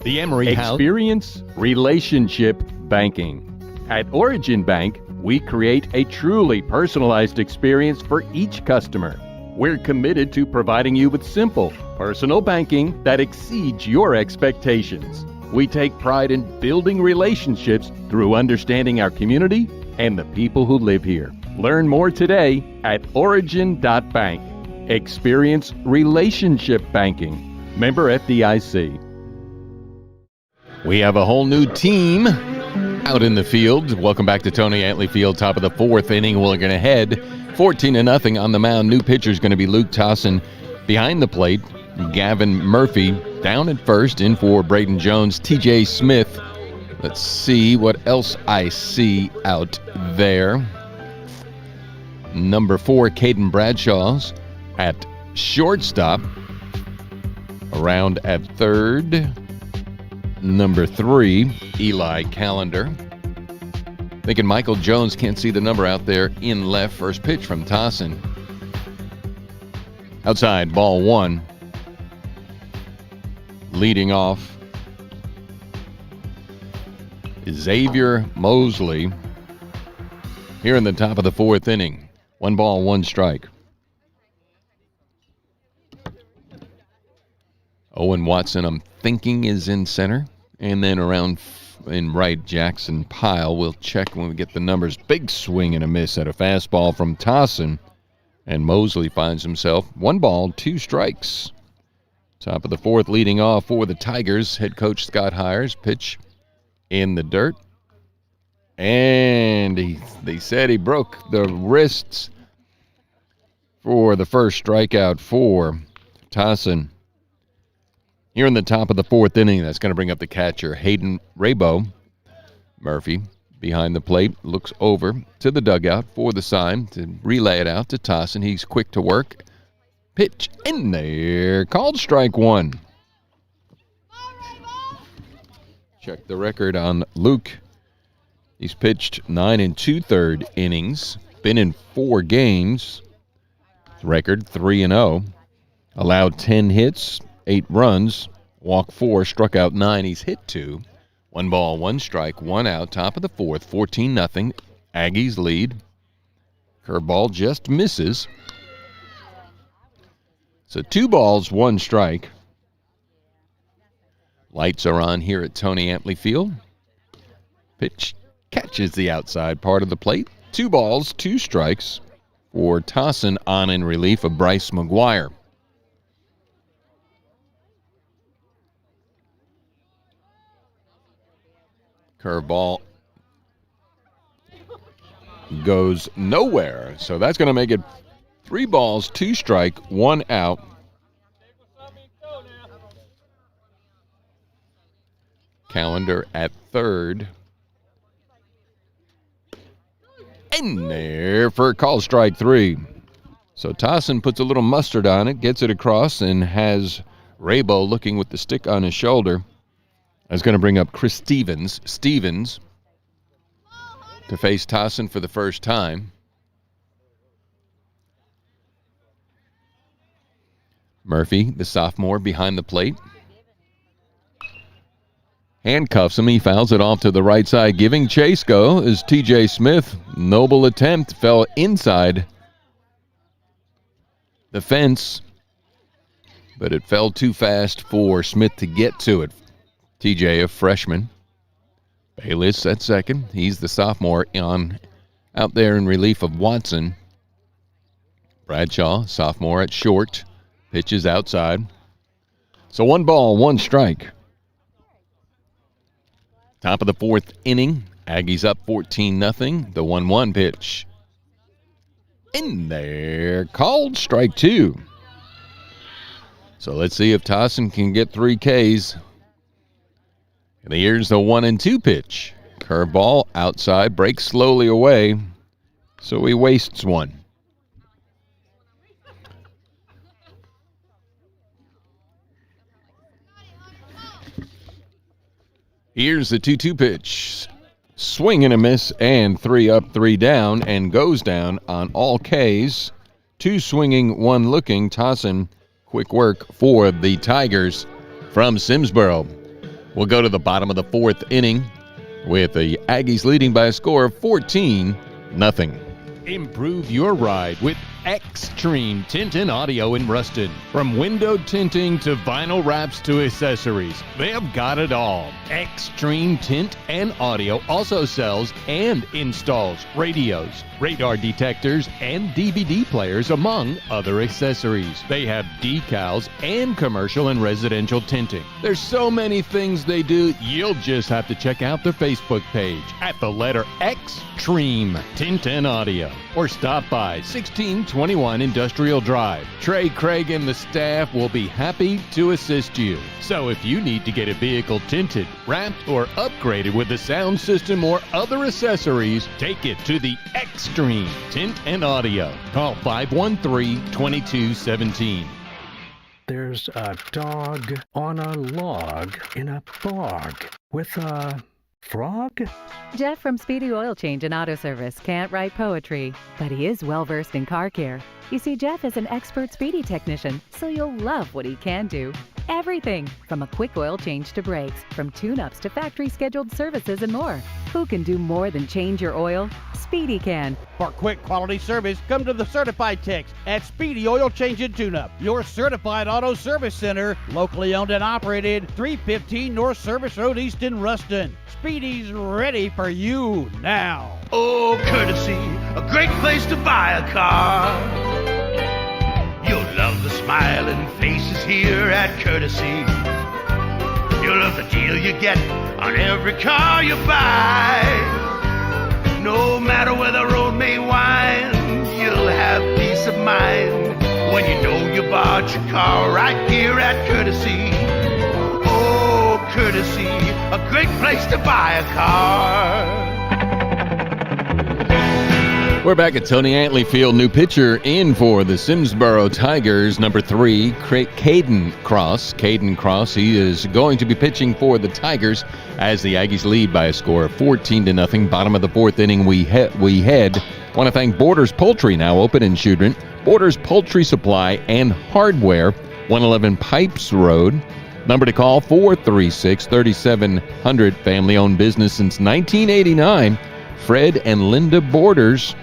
The Emory House. Experience relationship banking. At Origin Bank, we create a truly personalized experience for each customer. We're committed to providing you with simple, personal banking that exceeds your expectations. We take pride in building relationships through understanding our community and the people who live here. Learn more today at origin.bank. Experience relationship banking. Member FDIC. We have a whole new team out in the field. Welcome back to Tony Antley Field, top of the fourth inning. We're going to head 14-0 on the mound. New pitcher is going to be Luke Tossin. Behind the plate, Gavin Murphy down at first, in for Braden Jones, TJ Smith. Let's see what else I see out there. Number 4, Caden Bradshaw's at shortstop. Around at third. Number 3, Eli Callender. Thinking Michael Jones can't see the number out there in left. First pitch from Tossin. Outside, ball 1. Leading off, Xavier Mosley. Here in the top of the fourth inning. 1 ball, 1 strike. Owen Watson, I'm thinking, is in center. And then around in right, Jackson Pyle. We'll check when we get the numbers. Big swing and a miss at a fastball from Tossin. And Mosley finds himself 1 ball, 2 strikes. Top of the fourth, leading off for the Tigers, head coach Scott Hires. Pitch in the dirt. And they said he broke the wrists for the first strikeout for Tossin. Here in the top of the fourth inning, that's going to bring up the catcher, Hayden Raybo. Murphy behind the plate, looks over to the dugout for the sign to relay it out to Tossin. He's quick to work. Pitch in there, called strike 1. Check the record on Luke. He's pitched 9 2/3 innings, been in 4 games. Record 3-0. Allowed 10 hits, 8 runs, walked 4, struck out 9. He's hit 2. 1 ball, 1 strike, 1 out. Top of the fourth, 14-0. Aggies lead. Curveball just misses. So 2 balls, 1 strike. Lights are on here at Tony Antley Field. Pitch catches the outside part of the plate. 2 balls, 2 strikes for Tossin on in relief of Bryce McGuire. Curveball goes nowhere. So that's going to make it 3 balls, 2 strike, 1 out. Callender at third. In there for call strike 3. So Tossin puts a little mustard on it, gets it across, and has Raybo looking with the stick on his shoulder. That's going to bring up Chris Stevens. Stevens to face Tossin for the first time. Murphy, the sophomore, behind the plate. Handcuffs him. He fouls it off to the right side. Giving chase go is TJ Smith. Noble attempt, fell inside the fence, but it fell too fast for Smith to get to it. TJ, a freshman. Bayless at second. He's the sophomore out there in relief of Watson. Bradshaw, sophomore at short. Pitches outside. So 1 ball, 1 strike. Top of the fourth inning. Aggies up 14-0. The 1-1 pitch. In there. Called strike 2. So let's see if Tossin can get 3 Ks. And here's the 1-2 pitch. Curveball outside, breaks slowly away. So he wastes 1. Here's the 2-2 pitch. Swing and a miss, and 3 up, 3 down, and goes down on all Ks. 2 swinging, 1 looking. Tossin, quick work for the Tigers from Simsboro. We'll go to the bottom of the fourth inning with the Aggies leading by a score of 14-0. Improve your ride with Xtreme Tint and Audio in Ruston. From window tinting to vinyl wraps to accessories, they've got it all. Xtreme Tint and Audio also sells and installs radios, radar detectors, and DVD players, among other accessories. They have decals and commercial and residential tinting. There's so many things they do, you'll just have to check out their Facebook page at the letter Xtreme Tint and Audio, or stop by 1621 Industrial Drive. Trey, Craig, and the staff will be happy to assist you. So if you need to get a vehicle tinted, wrapped, or upgraded with a sound system or other accessories, take it to the Xtreme Tint and Audio. Call 513-2217. There's a dog on a log in a bog with a frog? Jeff from Speedy Oil Change and Auto Service can't write poetry, but he is well versed in car care. You see, Jeff is an expert speedy technician, so you'll love what he can do. Everything from a quick oil change to brakes, from tune-ups to factory scheduled services and more. Who can do more than change your oil? Speedy can. For quick quality service, come to the Certified Techs at Speedy Oil Change and Tune-Up, your certified auto service center, locally owned and operated, 315 North Service Road East in Ruston. Speedy's ready for you now. Oh, Courtesy, a great place to buy a car. You'll love the smiling faces here at Courtesy. You'll love the deal you get on every car you buy. No matter where the road may wind, you'll have peace of mind when you know you bought your car right here at Courtesy. Oh, Courtesy, a great place to buy a car. We're back at Tony Antley Field. New pitcher in for the Simsboro Tigers, number 3, Caden Cross. Caden Cross, he is going to be pitching for the Tigers as the Aggies lead by a score of 14-0. Bottom of the 4th inning, we head. Want to thank Borders Poultry, now open in Choudrant. Borders Poultry Supply and Hardware, 111 Pipes Road. Number to call, 436-3700. Family-owned business since 1989. Fred and Linda Borders.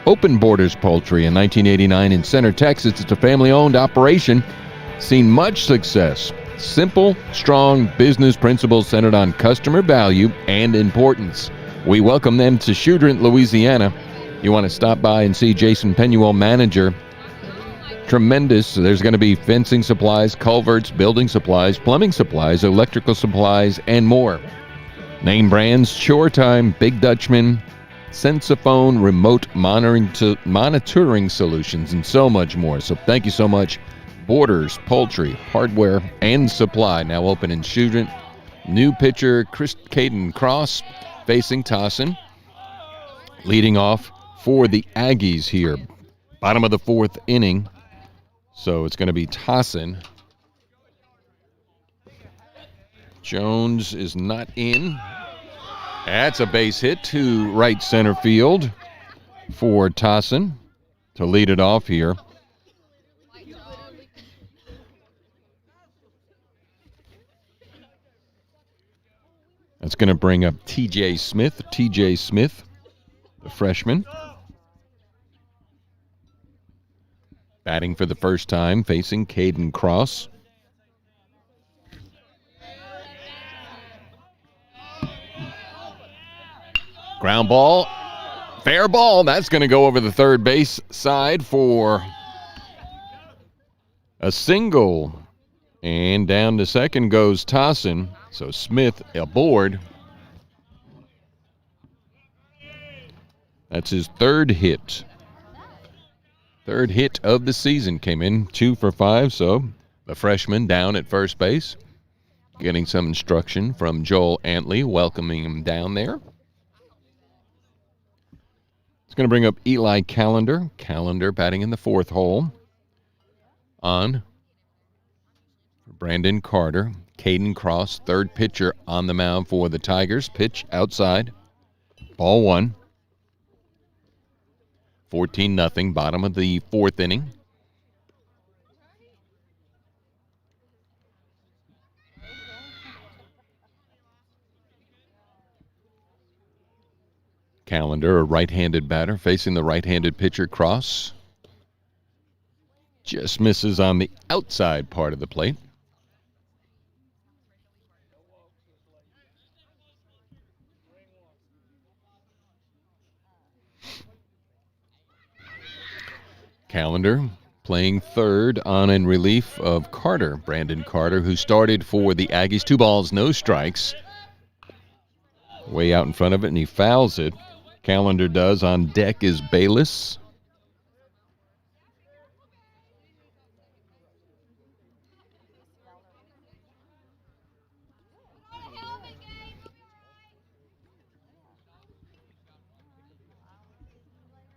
Open Borders Poultry in 1989 in Center, Texas. It's a family-owned operation. Seen much success. Simple, strong business principles centered on customer value and importance. We welcome them to Choudrant, Louisiana. You want to stop by and see Jason Penuel, manager. Tremendous. There's going to be fencing supplies, culverts, building supplies, plumbing supplies, electrical supplies, and more. Name brands, Chore Time, Big Dutchman, Sensaphone, remote monitoring solutions, and so much more. So thank you so much. Borders Poultry, Hardware, and Supply, now open in Choudrant. New pitcher, Caden Cross, facing Tossin. Leading off for the Aggies here. Bottom of the 4th inning. So it's going to be Tossin. Jones is not in. That's a base hit to right center field for Tossin to lead it off here. That's going to bring up TJ Smith, the freshman. Batting for the first time, facing Caden Cross. Ground ball, fair ball. That's going to go over the third base side for a single. And down to second goes Tossin. So Smith aboard. That's his third hit. Third hit of the season. Came in 2 for 5. So the freshman down at first base. Getting some instruction from Joel Antley, welcoming him down there. Going to bring up Eli Callender. Callender batting in the 4th hole. On Brandon Carter. Caden Cross, third pitcher on the mound for the Tigers. Pitch outside. Ball 1. 14-0. Bottom of the 4th inning. Callender, a right-handed batter, facing the right-handed pitcher, Cross. Just misses on the outside part of the plate. Callender playing third on in relief of Carter, Brandon Carter, who started for the Aggies. 2 balls, no strikes. Way out in front of it, and he fouls it. Callender does. On deck is Bayless.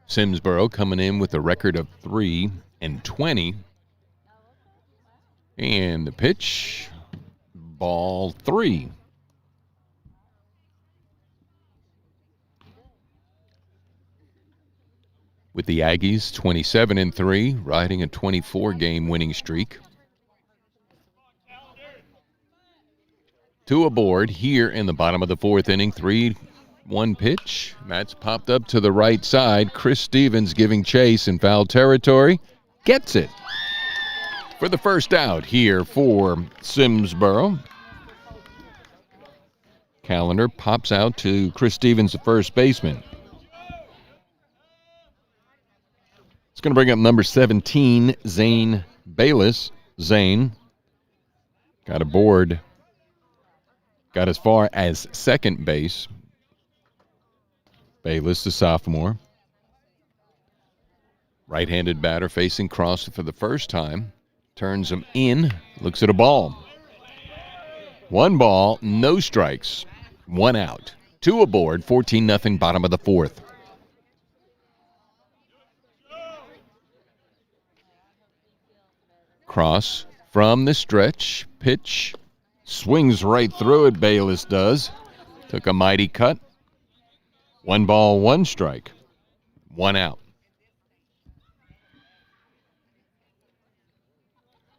Simsboro coming in with a record of 3-20. And the pitch, ball 3. With the Aggies 27-3, riding a 24-game winning streak. 2 aboard here in the bottom of the 4th inning. 3-1 pitch. That's popped up to the right side. Chris Stevens giving chase in foul territory. Gets it for the first out here for Simsboro. Callender pops out to Chris Stevens, the first baseman. It's going to bring up number 17, Zane Bayless. Zane got aboard, got as far as second base. Bayless, the sophomore. Right-handed batter facing cross for the first time. Turns him in, looks at a ball. 1 ball, no strikes, 1 out. 2 aboard, 14-0, bottom of the 4th. Cross from the stretch, pitch, swings right through it, Bayless does. Took a mighty cut. 1 ball, 1 strike, 1 out.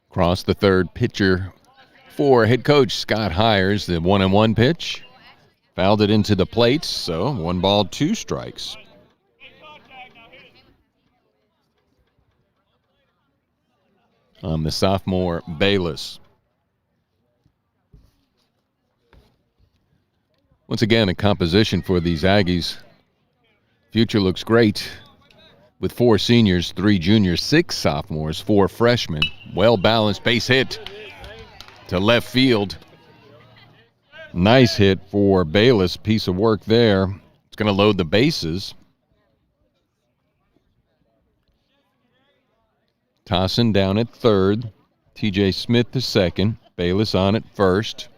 Cross the third, pitcher for head coach Scott Hires, the 1-1 pitch. Fouled it into the plate, so 1 ball, 2 strikes. The sophomore Bayless. Once again, a composition for these Aggies. Future looks great with 4 seniors, 3 juniors, 6 sophomores, 4 freshmen. Well-balanced base hit to left field. Nice hit for Bayless. Piece of work there. It's going to load the bases. Tossin down at third. TJ Smith the second. Bayless on at first.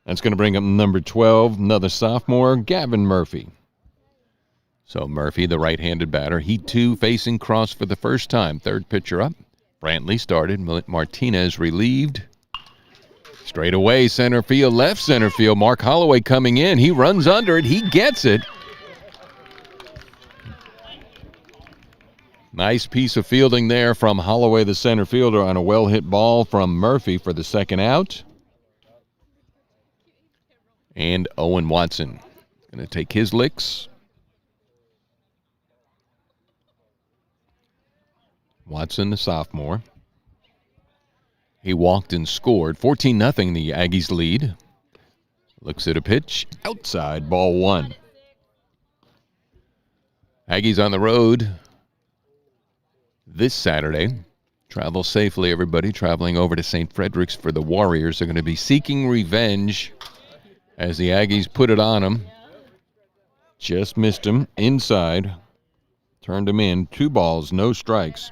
That's going to bring up number 12, another sophomore, Gavin Murphy. So Murphy, the right-handed batter, he too facing cross for the first time. Third pitcher up. Brantley started. Martinez relieved. Straight away, center field, left center field. Mark Holloway coming in. He runs under it. He gets it. Nice piece of fielding there from Holloway, the center fielder, on a well-hit ball from Murphy for the second out. And Owen Watson going to take his licks. Watson, the sophomore. He walked and scored. 14-0, the Aggies lead. Looks at a pitch. Outside, ball 1. Aggies on the road this Saturday. Travel safely, everybody. Traveling over to St. Frederick's for the Warriors. They're going to be seeking revenge as the Aggies put it on them. Just missed him inside. Turned him in. 2 balls, no strikes.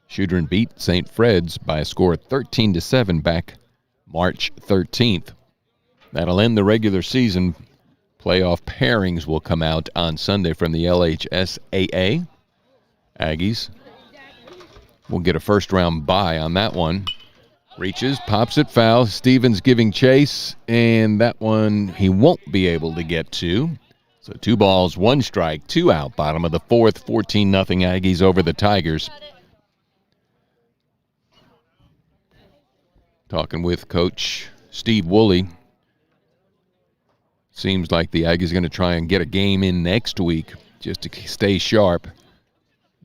Choudrant beat St. Fred's by a score of 13-7 back March 13th. That'll end the regular season. Playoff pairings will come out on Sunday from the LHSAA. Aggies will get a first-round bye on that one. Reaches, pops it foul. Stevens giving chase, and that one he won't be able to get to. So 2 balls, 1 strike, 2 out. Bottom of the 4th, 14-0 Aggies over the Tigers. Talking with Coach Steve Woolley. Seems like the Aggies are going to try and get a game in next week just to stay sharp.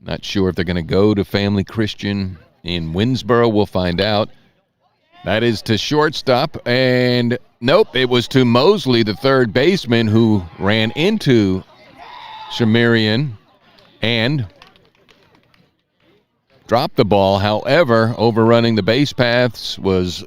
Not sure if they're going to go to Family Christian in Winsboro. We'll find out. That is to shortstop, and nope, it was to Mosley, the third baseman, who ran into Shamirian and dropped the ball. However, overrunning the base paths was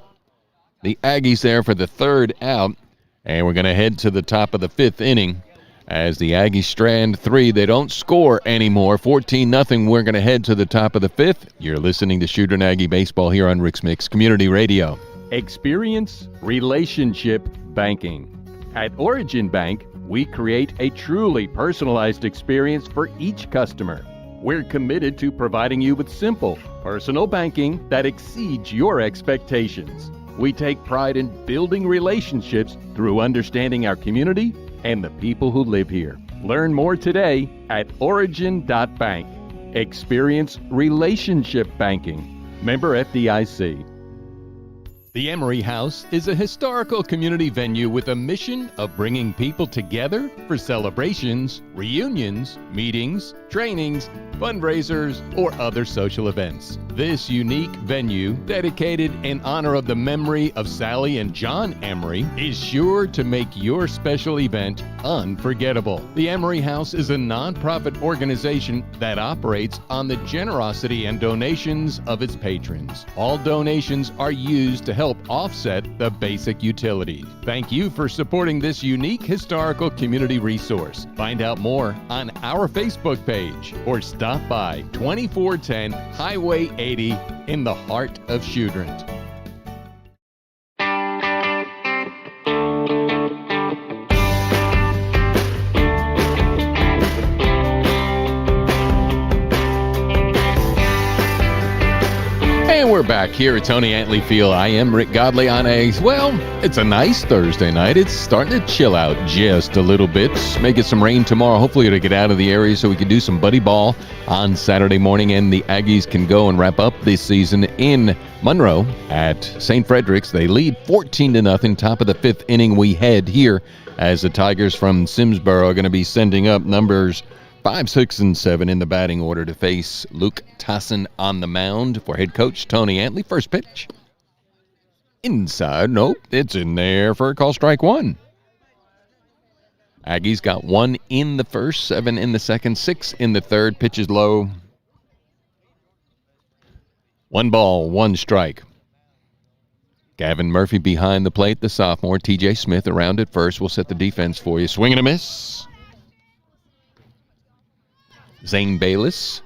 the Aggies there for the third out, and we're going to head to the top of the fifth inning. As the Aggies strand three, they don't score anymore. 14-0. We're going to head to the top of the fifth. You're listening to Choudrant Aggie Baseball here on Rix-Mix Community Radio. Experience relationship banking. At Origin Bank, we create a truly personalized experience for each customer. We're committed to providing you with simple, personal banking that exceeds your expectations. We take pride in building relationships through understanding our community and the people who live here. Learn more today at origin.bank. Experience relationship banking. Member FDIC. The Emory House is a historical community venue with a mission of bringing people together for celebrations, reunions, meetings, trainings, fundraisers, or other social events. This unique venue, dedicated in honor of the memory of Sally and John Emory, is sure to make your special event unforgettable. The Emory House is a nonprofit organization that operates on the generosity and donations of its patrons. All donations are used to help offset the basic utilities. Thank you for supporting this unique historical community resource. Find out more on our Facebook page or stop by 2410 Highway 80 in the heart of Choudrant. And we're back here at Tony Antley Field. I am Rick Godley on it's a nice Thursday night. It's starting to chill out just a little bit. May get some rain tomorrow. Hopefully it'll get out of the area so we can do some buddy ball on Saturday morning, and the Aggies can go and wrap up this season in Monroe at St. Frederick's. They lead 14-0. Top of the fifth inning we head here as the Tigers from Simsboro are going to be sending up numbers 5, 6, and 7 in the batting order to face Luke Tassin on the mound for head coach Tony Antley. First pitch. Inside. Nope. It's in there for a call, strike one. Aggies got 1 in the first, 7 in the second, 6 in the third. Pitches low. 1 ball, 1 strike. Gavin Murphy behind the plate, the sophomore. TJ Smith around at first will set the defense for you. Swing and a miss. Zane Bayless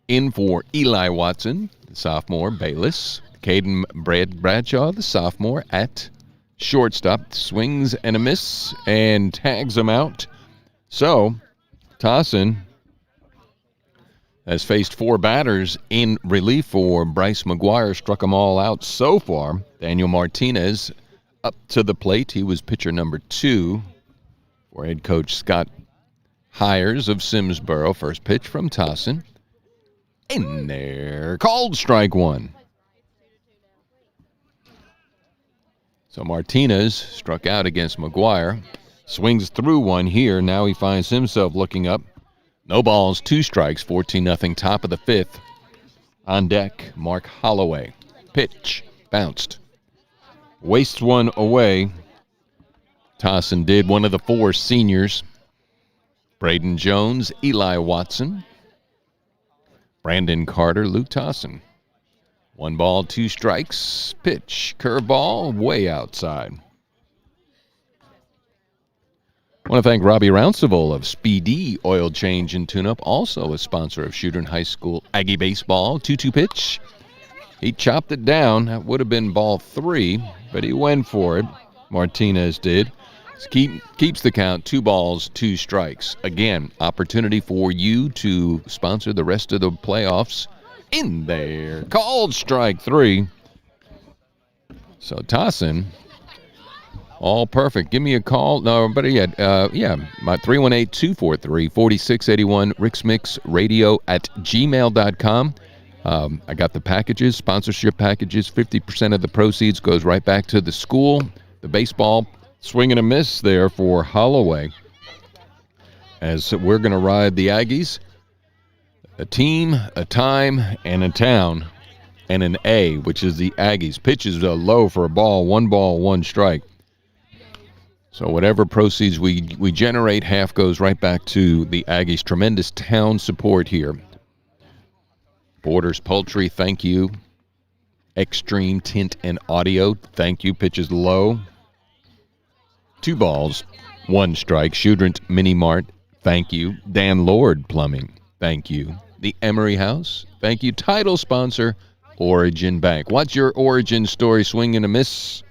in for Eli Watson, the sophomore. Bayless. Caden Bradshaw, the sophomore, at shortstop. Swings and a miss and tags him out. So, Tassin has faced 4 batters in relief for Bryce McGuire. Struck them all out so far. Daniel Martinez up to the plate. He was pitcher number 2 for head coach Scott Hires of Simsboro. First pitch from Tassin. In there. Called strike one. So Martinez struck out against McGuire. Swings through one here. Now he finds himself looking up. No balls, 2 strikes. 14-0. Top of the fifth. On deck, Mark Holloway. Pitch. Bounced. Wastes one away. Tassin did. One of the 4 seniors. Braden Jones, Eli Watson, Brandon Carter, Luke Tassin. 1 ball, 2 strikes. Pitch, curveball, way outside. I want to thank Robbie Rounceville of Speedy Oil Change and Tune-Up, also a sponsor of Choudrant High School Aggie Baseball. 2-2 pitch. He chopped it down. That would have been ball 3, but he went for it. Martinez did. Keeps the count. 2 balls, 2 strikes. Again, opportunity for you to sponsor the rest of the playoffs. In there. Called strike 3. So Tassin, all perfect. Give me a call. No, better yet, my 318-243-4681, rixmixradio@gmail.com. I got the packages, sponsorship packages. 50% of the proceeds goes right back to the school, the baseball Swing and a miss there for Holloway. As we're going to ride the Aggies. A team, a time, and a town, and an A, which is the Aggies. Pitch is low for a ball, 1 strike. So whatever proceeds we generate, half goes right back to the Aggies. Tremendous town support here. Borders Poultry, thank you. Xtreme, Tint, and Audio, thank you. Pitch is low. 2 balls, 1 strike. Choudrant Mini Mart, thank you. Dan Lord Plumbing, thank you. The Emory House, thank you. Title sponsor, Origin Bank. What's your origin story? Swing and a miss.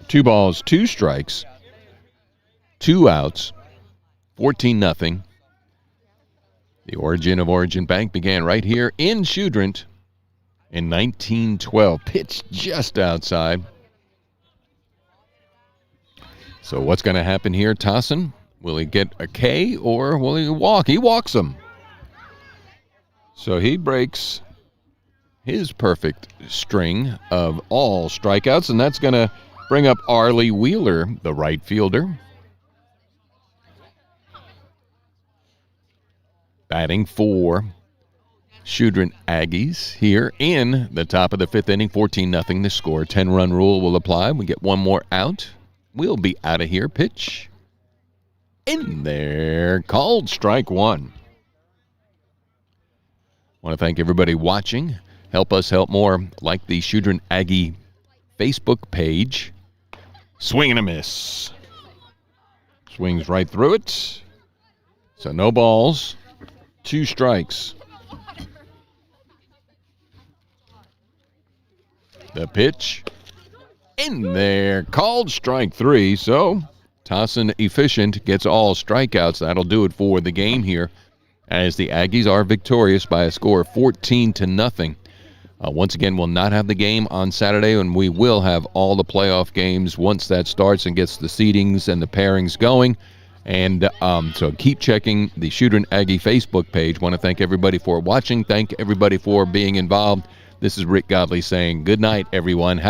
2 balls, 2 strikes. 2 outs. 14-0. The origin of Origin Bank began right here in Choudrant in 1912. Pitch just outside. So what's going to happen here, Tossin? Will he get a K or will he walk? He walks him. So he breaks his perfect string of all strikeouts, and that's going to bring up Arlie Wheeler, the right fielder. Batting for Choudrant Aggies here in the top of the 5th inning, 14-0 the score. 10-run rule will apply. We get 1 more out. We'll be out of here. Pitch in there. Called strike 1. Want to thank everybody watching. Help us help more. Like the Choudrant Aggie Facebook page. Swing and a miss. Swings right through it. So no balls. 2 strikes. The pitch in there. Called strike 3. So Tossin Efficient gets all strikeouts. That'll do it for the game here as the Aggies are victorious by a score of 14-0. Once again, we'll not have the game on Saturday, and we will have all the playoff games once that starts and gets the seedings and the pairings going. And so keep checking the Choudrant Aggie Facebook page. Want to thank everybody for watching. Thank everybody for being involved. This is Rick Godley saying good night, everyone.